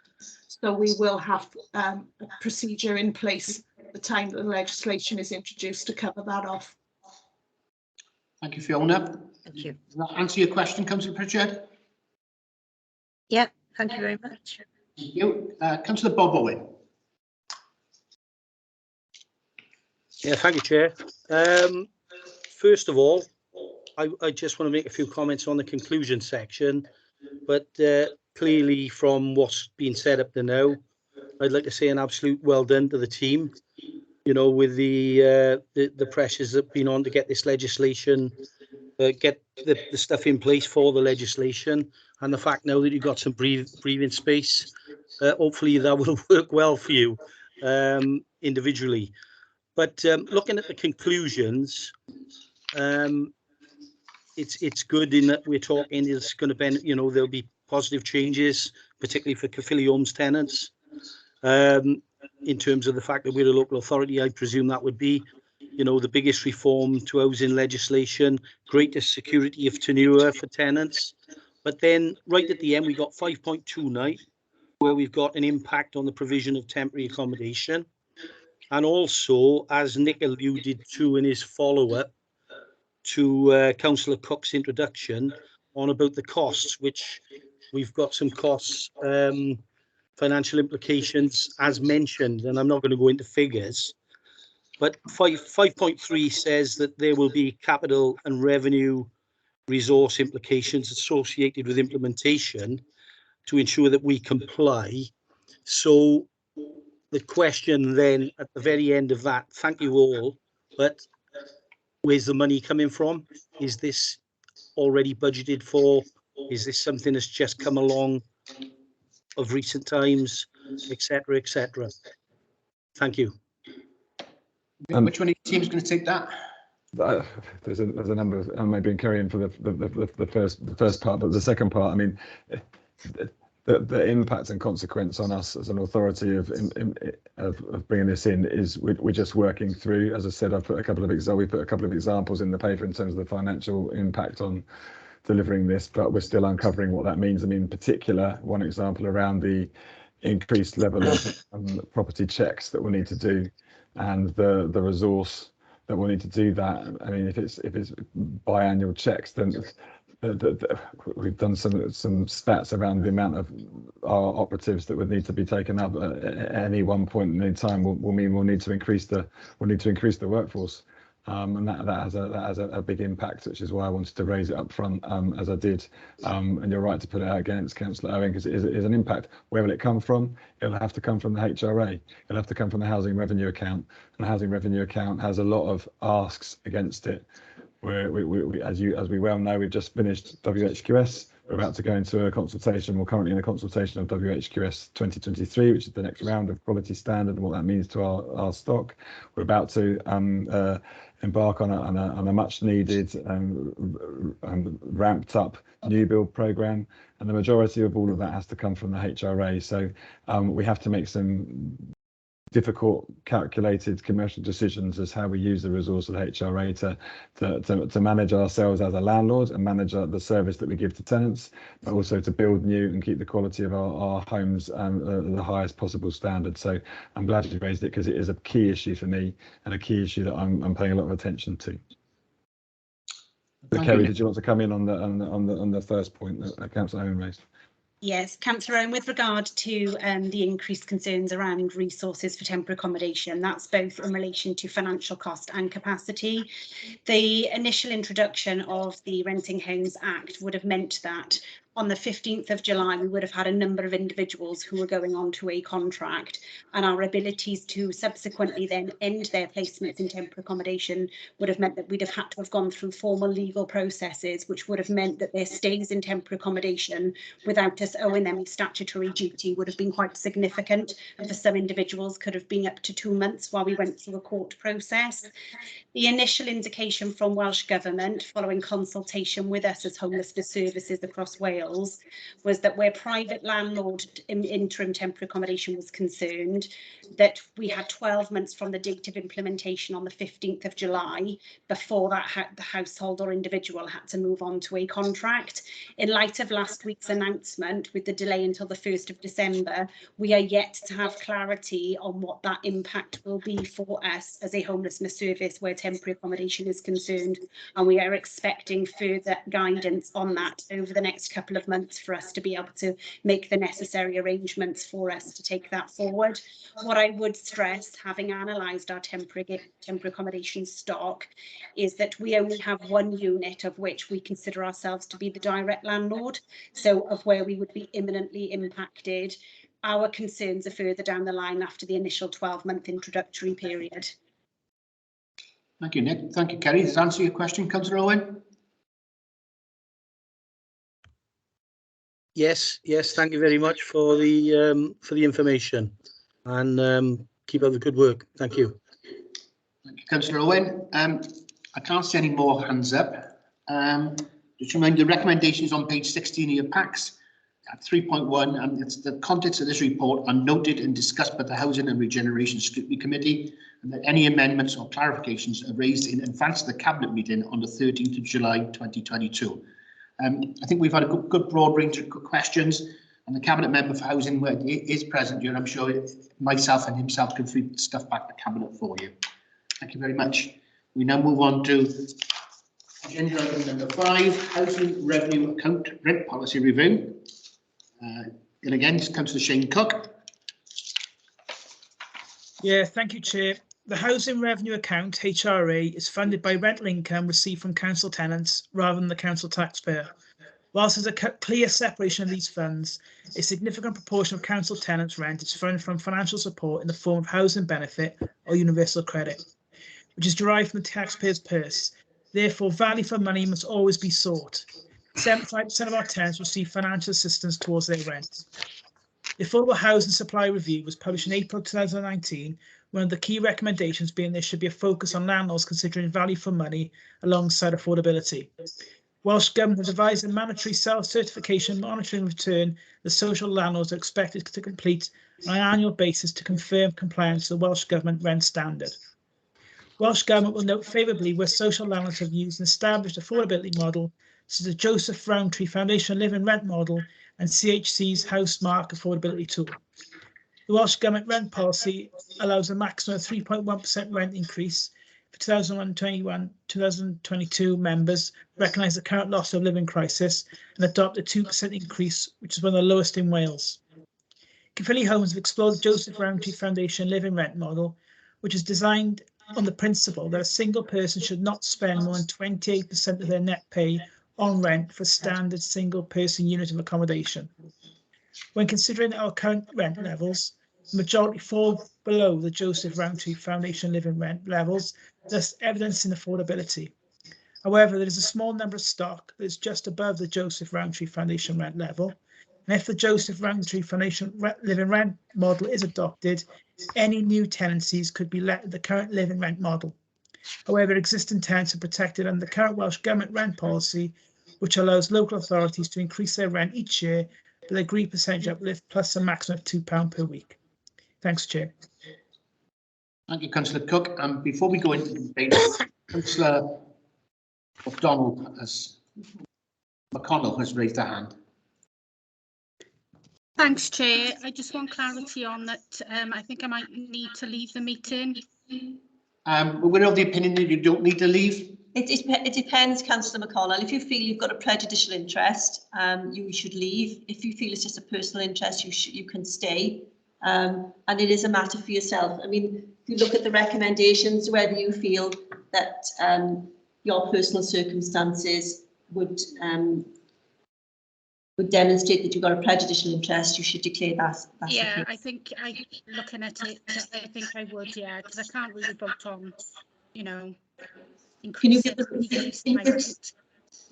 So we will have a procedure in place at the time that the legislation is introduced to cover that off. Thank you, Fiona. Thank you. Does that answer your question, Councillor Pritchard? Yeah, thank you very much. Thank you. Councillor Bob Owen. Yeah, thank you, Chair. First of all, I just want to make a few comments on the conclusion section, but clearly from what's been said up to now, I'd like to say an absolute well done to the team. You know, with the pressures that have been on to get this legislation, get the stuff in place for the legislation, and the fact now that you've got some breathing space, hopefully that will work well for you individually. But looking at the conclusions, it's good in that we're talking it's going to be, you know, there'll be positive changes, particularly for Caerphilly Homes tenants. In terms of the fact that we're a local authority, I presume that would be, you know, the biggest reform to housing legislation, greatest security of tenure for tenants. But then right at the end, we got 5.29, where we've got an impact on the provision of temporary accommodation. And also, as Nick alluded to in his follow-up to Councillor Cook's introduction on about the costs, which we've got some costs, financial implications as mentioned, and I'm not going to go into figures, but 5.3 says that there will be capital and revenue resource implications associated with implementation to ensure that we comply. So the question then at the very end of that, thank you all, but where's the money coming from? Is this already budgeted for? Is this something that's just come along of recent times, etc., etc.? Thank you. Which one of your teams going to take that? There's a number of, and maybe carrying for the first part, but the second part, I mean, the impact and consequence on us as an authority of bringing this in is we're just working through. As I said, we put a couple of examples in the paper in terms of the financial impact on delivering this, but we're still uncovering what that means. I mean, in particular, one example around the increased level of property checks that we'll need to do, and the resource that we'll need to do that. I mean, if it's biannual checks, then we've done some stats around the amount of our operatives that would need to be taken up at any one point in time will mean we'll need to increase the workforce. And that has a big impact, which is why I wanted to raise it up front as I did. And you're right to put it out against Councillor Owen, because it is an impact. Where will it come from? It'll have to come from the HRA. It'll have to come from the housing revenue account, and the housing revenue account has a lot of asks against it. Where we as we well know, we've just finished WHQS. We're about to go into a consultation. We're currently in a consultation of WHQS 2023, which is the next round of quality standard and what that means to our stock. We're about to embark on a much needed ramped up new build programme, and the majority of all of that has to come from the HRA. So we have to make some difficult calculated commercial decisions as how we use the resource of the HRA to manage ourselves as a landlord and manage the service that we give to tenants, but also to build new and keep the quality of our homes at the highest possible standard. So I'm glad you raised it, because it is a key issue for me and a key issue that I'm paying a lot of attention to. But Kerry, did you want to come in on the first point that Councillor Owen raised? Yes, Councillor Owen, with regard to the increased concerns around resources for temporary accommodation, that's both in relation to financial cost and capacity. The initial introduction of the Renting Homes Act would have meant that on the 15th of July, we would have had a number of individuals who were going on to a contract, and our abilities to subsequently then end their placements in temporary accommodation would have meant that we'd have had to have gone through formal legal processes, which would have meant that their stays in temporary accommodation without us owing them a statutory duty would have been quite significant, and for some individuals could have been up to 2 months while we went through a court process. The initial indication from Welsh Government, following consultation with us as homelessness services across Wales, was that where private landlord interim temporary accommodation was concerned, that we had 12 months from the date of implementation on the 15th of July before that the household or individual had to move on to a contract. In light of last week's announcement, with the delay until the 1st of December, we are yet to have clarity on what that impact will be for us as a homelessness service where temporary accommodation is concerned, and we are expecting further guidance on that over the next couple of months for us to be able to make the necessary arrangements for us to take that forward. What I would stress, having analysed our temporary accommodation stock, is that we only have one unit of which we consider ourselves to be the direct landlord, so of where we would be imminently impacted. Our concerns are further down the line after the initial 12-month introductory period. Thank you, Nick. Thank you, Kerry. Does that answer your question, Councillor Owen? Yes, thank you very much for the information, and keep up the good work. Thank you. Thank you, Councillor Owen. I can't see any more hands up. Just remind the recommendations on page 16 of your packs at 3.1, and it's the contents of this report are noted and discussed by the Housing and Regeneration Scrutiny Committee, and that any amendments or clarifications are raised in advance of the Cabinet meeting on the 13th of July 2022. I think we've had a good broad range of questions, and the Cabinet member for Housing is present here, and I'm sure myself and himself can feed stuff back to Cabinet for you. Thank you very much. We now move on to agenda item number 5, Housing Revenue Account Rent Policy Review. And again, this comes to Shane Cook. Yeah, thank you, Chair. The Housing Revenue Account, HRA, is funded by rental income received from council tenants rather than the council taxpayer. Whilst there's a clear separation of these funds, a significant proportion of council tenants' rent is funded from financial support in the form of housing benefit or universal credit, which is derived from the taxpayer's purse. Therefore, value for money must always be sought. 75% of our tenants receive financial assistance towards their rent. The Affordable Housing Supply Review was published in April 2019, one of the key recommendations being there should be a focus on landlords considering value for money alongside affordability. Welsh Government has devised a mandatory self-certification monitoring return that social landlords are expected to complete on an annual basis to confirm compliance with the Welsh Government rent standard. Welsh Government will note favourably where social landlords have used an established affordability model such as the Joseph Rowntree Foundation Living Rent Model and CHC's Housemark Affordability Tool. The Welsh Government rent policy allows a maximum of 3.1% rent increase for 2021-2022 members recognise the current loss of living crisis and adopt a 2% increase, which is one of the lowest in Wales. Caerphilly Homes have explored the Joseph Rowntree Foundation living rent model, which is designed on the principle that a single person should not spend more than 28% of their net pay on rent for standard single person unit of accommodation. When considering our current rent levels, the majority fall below the Joseph Rowntree Foundation living rent levels, thus evidencing affordability. However, there is a small number of stock that is just above the Joseph Rowntree Foundation rent level. And if the Joseph Rowntree Foundation living rent model is adopted, any new tenancies could be let at the current living rent model. However, existing tenants are protected under the current Welsh Government rent policy, which allows local authorities to increase their rent each year with agreed percentage uplift plus a maximum of £2 per week. Thanks, Chair. Thank you, Councillor Cook. And before we go into the debate, Councillor McConnell has raised her hand. Thanks, Chair. I just want clarity on that. I think I might need to leave the meeting. We're of the opinion that you don't need to leave. It depends, Councillor McConnell. If you feel you've got a prejudicial interest, you should leave. If you feel it's just a personal interest, you can stay. And it is a matter for yourself. I mean, if you look at the recommendations, whether you feel that your personal circumstances would demonstrate that you've got a prejudicial interest, you should declare that. Yeah, I think looking at it, I think I would, yeah, because I can't really vote on, you know, increasing my rent.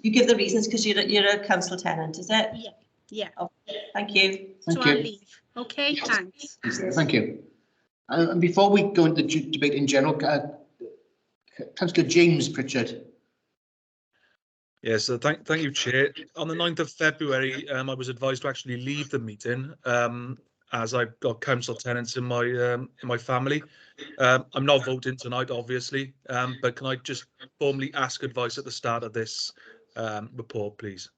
You give the reasons because you're a council tenant, is it? Yeah, yeah. Oh, thank you. So I'll leave. Okay, thanks. Thank you. And before we go into the debate in general, Councillor James Pritchard. Yes, so thank you, Chair. On the 9th of February, I was advised to actually leave the meeting as I've got council tenants in my family. I'm not voting tonight, obviously, but can I just formally ask advice at the start of this report, please?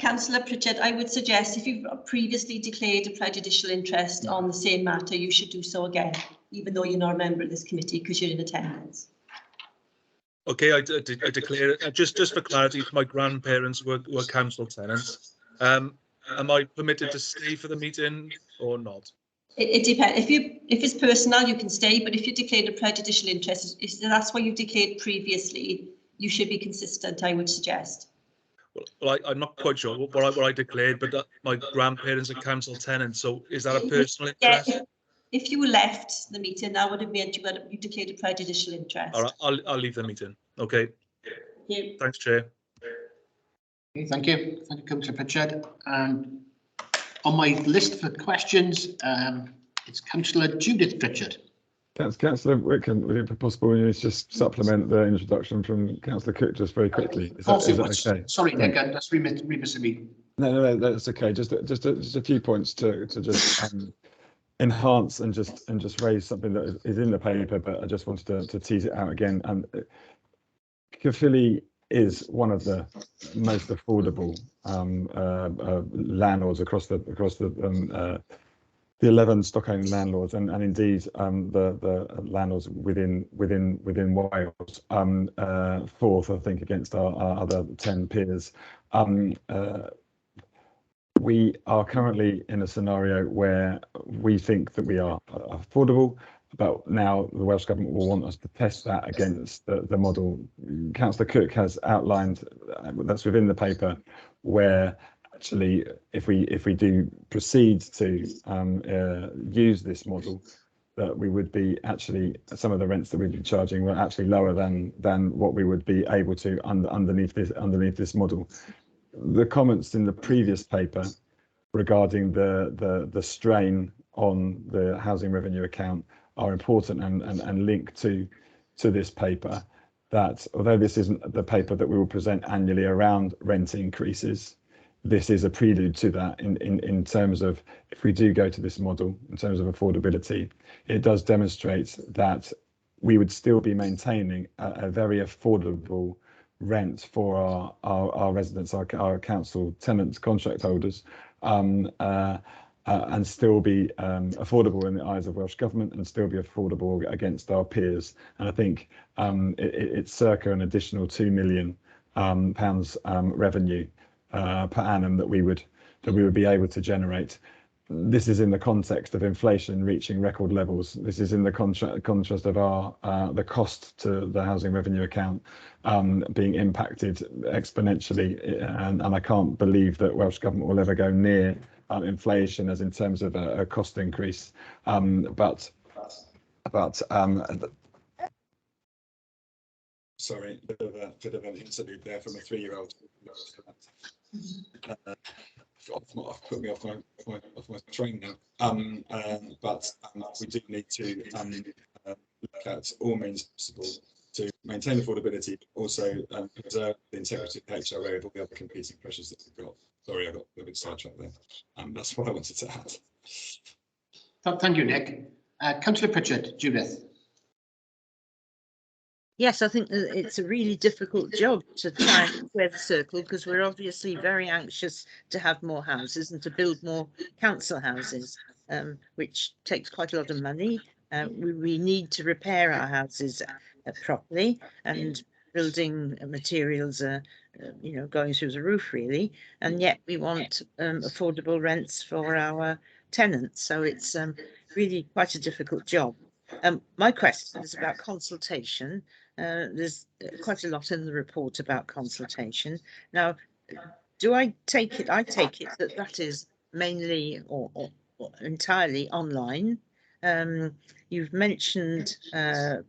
Councillor Pritchard, I would suggest if you've previously declared a prejudicial interest on the same matter, you should do so again, even though you're not a member of this committee because you're in attendance. Okay, I declare just for clarity, my grandparents were council tenants. Am I permitted to stay for the meeting or not? It depends. If it's personal, you can stay, but if you declared a prejudicial interest, if that's what you declared previously, you should be consistent, I would suggest. Well, I'm not quite sure what I declared, but my grandparents are council tenants, so is that a personal interest? Yeah, if you left the meeting, that would have meant you declared a prejudicial interest. All right, I'll leave the meeting. Okay. Yeah. Thanks, Chair. Okay, thank you, Councillor Pritchard. And on my list for questions, it's Councillor Judith Pritchard. Councillor Wickham, would it be possible to just supplement the introduction from Councillor Cook just very quickly? Is that okay? Sorry, Nick, that's remissed me. No, that's okay. Just a few points to just enhance and just raise something that is in the paper, but I just wanted to tease it out again. Caerphilly is one of the most affordable landlords across the 11 Stockholm landlords, and indeed the landlords within Wales, fourth, I think, against our other 10 peers. We are currently in a scenario where we think that we are affordable, but now the Welsh Government will want us to test that against the model. Councillor Cook has outlined, that's within the paper, where actually if we do proceed to use this model, that we would be actually, some of the rents that we'd be charging were actually lower than what we would be able to underneath this model. The comments in the previous paper regarding the strain on the housing revenue account are important and linked to this paper, that although this isn't the paper that we will present annually around rent increases, this is a prelude to that in terms of, if we do go to this model in terms of affordability, it does demonstrate that we would still be maintaining a very affordable rent for our residents, our council tenants, contract holders, and still be affordable in the eyes of Welsh Government and still be affordable against our peers. And I think it's circa an additional £2 million revenue per annum that we would be able to generate. This is in the context of inflation reaching record levels. This is in the contrast of the cost to the housing revenue account being impacted exponentially, and I can't believe that Welsh Government will ever go near inflation as in terms of a cost increase. Sorry, bit of an interlude there from a 3-year-old. Put me off my train now. But we do need to look at all means possible to maintain affordability, but also preserve the integrity of the HRA with all the other competing pressures that we've got. Sorry, I got a bit sidetracked there. That's what I wanted to add. Thank you, Nick. Councillor Pritchard, Judith. Yes, I think that it's a really difficult job to try and square the circle, because we're obviously very anxious to have more houses and to build more council houses, which takes quite a lot of money. We need to repair our houses properly, and building materials are going through the roof really, and yet we want affordable rents for our tenants. So it's really quite a difficult job. My question is about consultation. There's quite a lot in the report about consultation. Now, do I take it? I take it that is mainly or entirely online. You've mentioned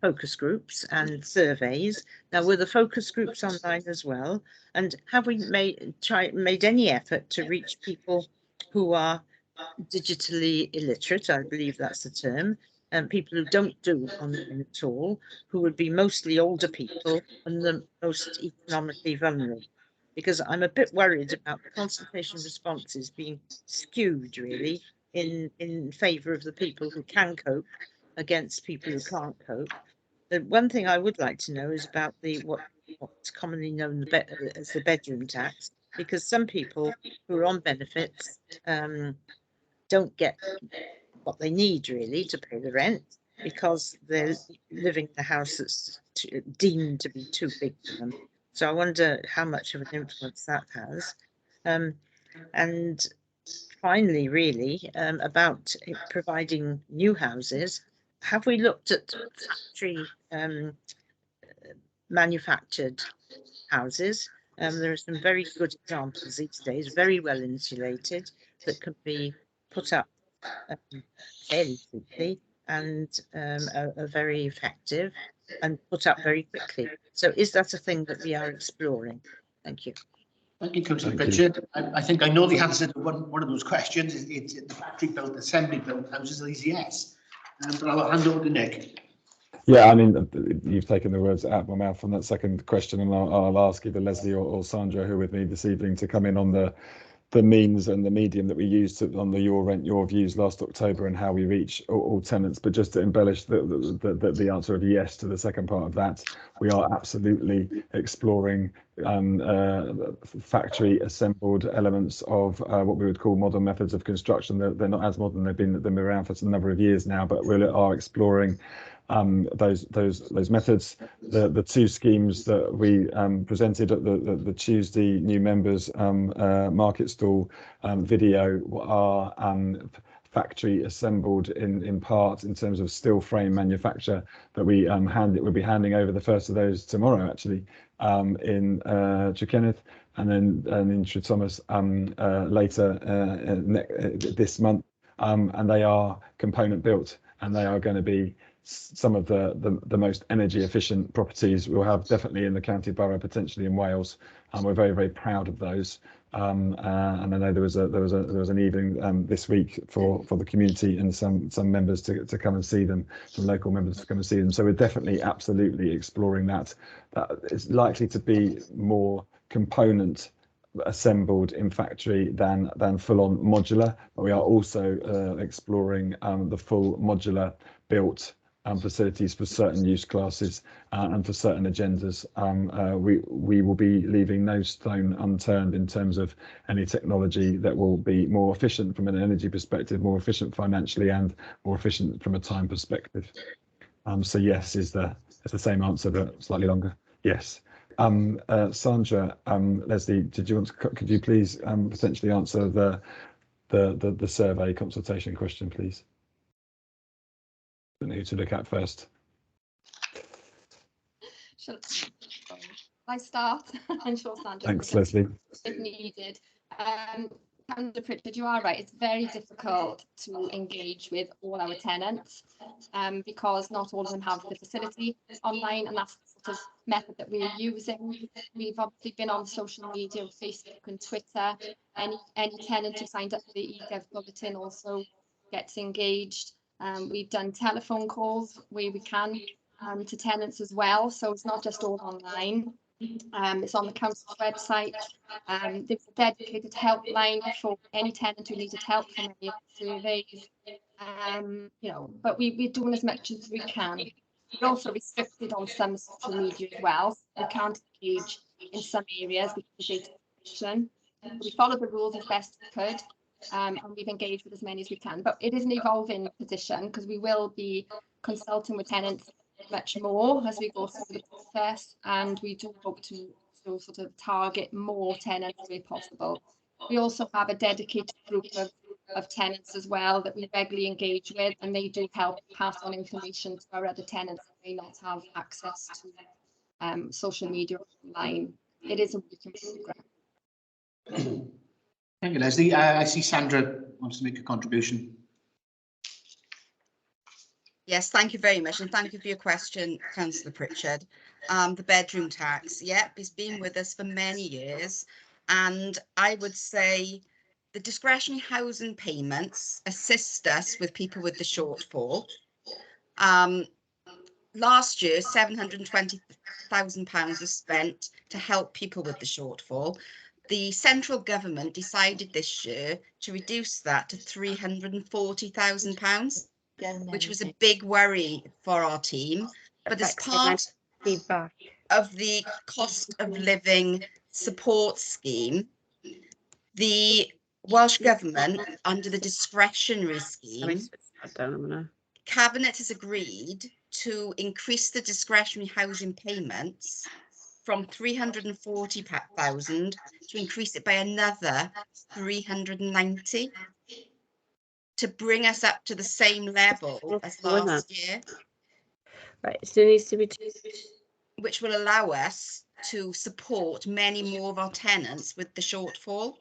focus groups and surveys. Now, were the focus groups online as well? And have we made any effort to reach people who are digitally illiterate? I believe that's the term. And people who don't do online at all, who would be mostly older people and the most economically vulnerable. Because I'm a bit worried about the consultation responses being skewed really in favour of the people who can cope against people who can't cope. The one thing I would like to know is about what's commonly known as the bedroom tax, because some people who are on benefits don't get what they need really to pay the rent, because they're living in a house that's deemed to be too big for them. So I wonder how much of an influence that has. And finally, really, about providing new houses, have we looked at factory manufactured houses? There are some very good examples these days, very well insulated, that can be put up fairly quickly and are very effective and put up very quickly. So is that a thing that we are exploring? Thank you. Thank you, Councillor Pritchard. I think I know the answer to one of those questions. It's the factory built, assembly built houses is yes. But I'll hand over to Nick. Yeah, I mean, you've taken the words out of my mouth on that second question, and I'll ask either Leslie or Sandra, who are with me this evening, to come in on the means and the medium that we used on the Your Rent, Your Views last October, and how we reach all tenants. But just to embellish the answer of yes to the second part of that, we are absolutely exploring factory assembled elements of what we would call modern methods of construction. They're not as modern, they've been around for a number of years now, but we are exploring those methods. The two schemes that we presented at the Tuesday new members market stall video are factory assembled in part in terms of steel frame manufacture that we'll be handing over the first of those tomorrow actually in Trekennydd, and then in Tre Thomas later this month, and they are component built, and they are going to be some of the most energy efficient properties we'll have definitely in the county borough, potentially in Wales, and we're very proud of those. And I know there was an evening this week for the community and some members to come and see them, some local members to come and see them. So we're definitely absolutely exploring that. That is likely to be more component assembled in factory than full-on modular, but we are also exploring the full modular built facilities for certain use classes and for certain agendas. We will be leaving no stone unturned in terms of any technology that will be more efficient from an energy perspective, more efficient financially, and more efficient from a time perspective. So yes is the same answer, but slightly longer. Yes. Sandra, Leslie, could you please potentially answer the survey consultation question, please? Who to look at first? Shall I start? I'm sure Sandra. Thanks, Leslie. If needed. Councillor Pritchard, you are right. It's very difficult to engage with all our tenants because not all of them have the facility online, and that's the sort of method that we're using. We've obviously been on social media, Facebook and Twitter. Any tenant who signed up for the eGov bulletin also gets engaged. We've done telephone calls where we can to tenants as well, so it's not just all online. It's on the council's website. There's a dedicated helpline for any tenant who needed help from any of the surveys. You know, but we're doing as much as we can. We're also restricted on some social media as well. We can't engage in some areas because of data protection. We follow the rules as best we could. And we've engaged with as many as we can, but it is an evolving position because we will be consulting with tenants much more as we go through the process, and we do hope to sort of target more tenants where possible. We also have a dedicated group of tenants as well that we regularly engage with, and they do help pass on information to our other tenants that may not have access to social media or online. It is a working program. Thank you, Leslie. I see Sandra wants to make a contribution. Yes, thank you very much, and thank you for your question, Councillor Pritchard. The bedroom tax, yep, it's been with us for many years, and I would say the discretionary housing payments assist us with people with the shortfall. Last year, £720,000 was spent to help people with the shortfall. The central government decided this year to reduce that to £340,000, which was a big worry for our team. But as part of the cost of living support scheme, the Welsh Government, under the discretionary scheme, Cabinet has agreed to increase the discretionary housing payments from 340,000 to increase it by another 390 to bring us up to the same level as last year. Right, so it needs to be, which will allow us to support many more of our tenants with the shortfall.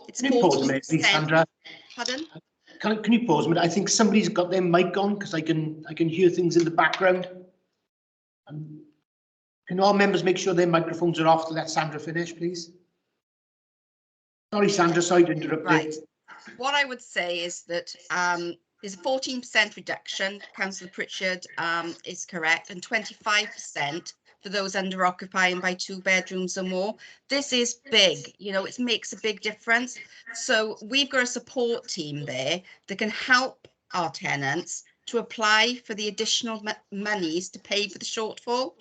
It's can you pause a minute, please, Sandra? Pardon? Can you pause a minute? I think somebody's got their mic on because I can hear things in the background. Can all members make sure their microphones are off to let Sandra finish, please? Sorry, Sandra, sorry to interrupt. Right. What I would say is that there's a 14% reduction. Councillor Pritchard is correct, and 25% for those under occupying by 2 bedrooms or more. This is big, you know, it makes a big difference. So we've got a support team there that can help our tenants to apply for the additional monies to pay for the shortfall.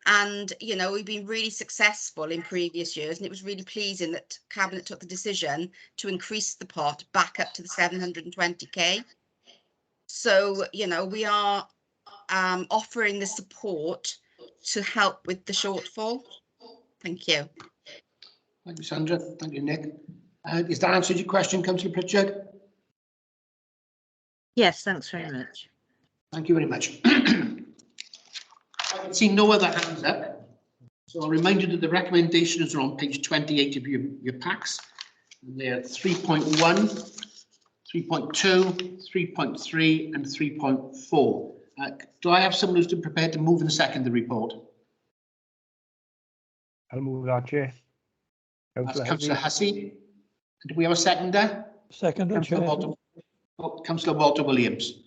And, you know, we've been really successful in previous years, and it was really pleasing that Cabinet took the decision to increase the pot back up to the 720k. So, you know, we are offering the support to help with the shortfall. Thank you. Thank you, Sandra. Thank you, Nick. Is that answered your question, Councillor Pritchard? Yes, thanks very much. Thank you very much. I can see no other hands up. So I'll remind you that the recommendations are on page 28 of your packs. And they are 3.1, 3.2, 3.3 and 3.4. Do I have someone who's prepared to move and second the report? I'll move that, Chair. That's Councillor Hussey. Do we have a seconder? Seconder, Chair. Councillor Walter Williams.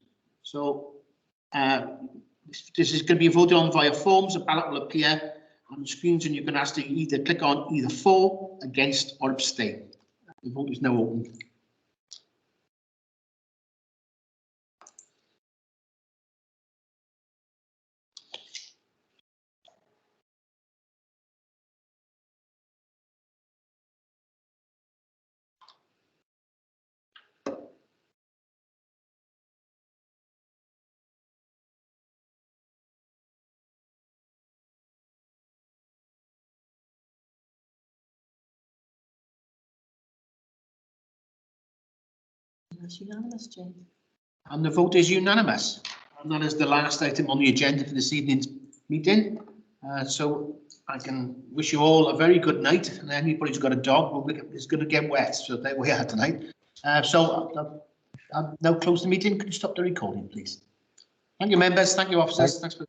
So this is going to be voted on via forms. A ballot will appear on the screens and you can ask to either click on either for, against or abstain. The vote is now open. That's unanimous, Jane. And the vote is unanimous. And that is the last item on the agenda for this evening's meeting. So I can wish you all a very good night. And anybody who's got a dog is going to get wet. So there we are tonight. So I'll now close the meeting. Could you stop the recording, please? Thank you, members. Thank you, officers. Thanks for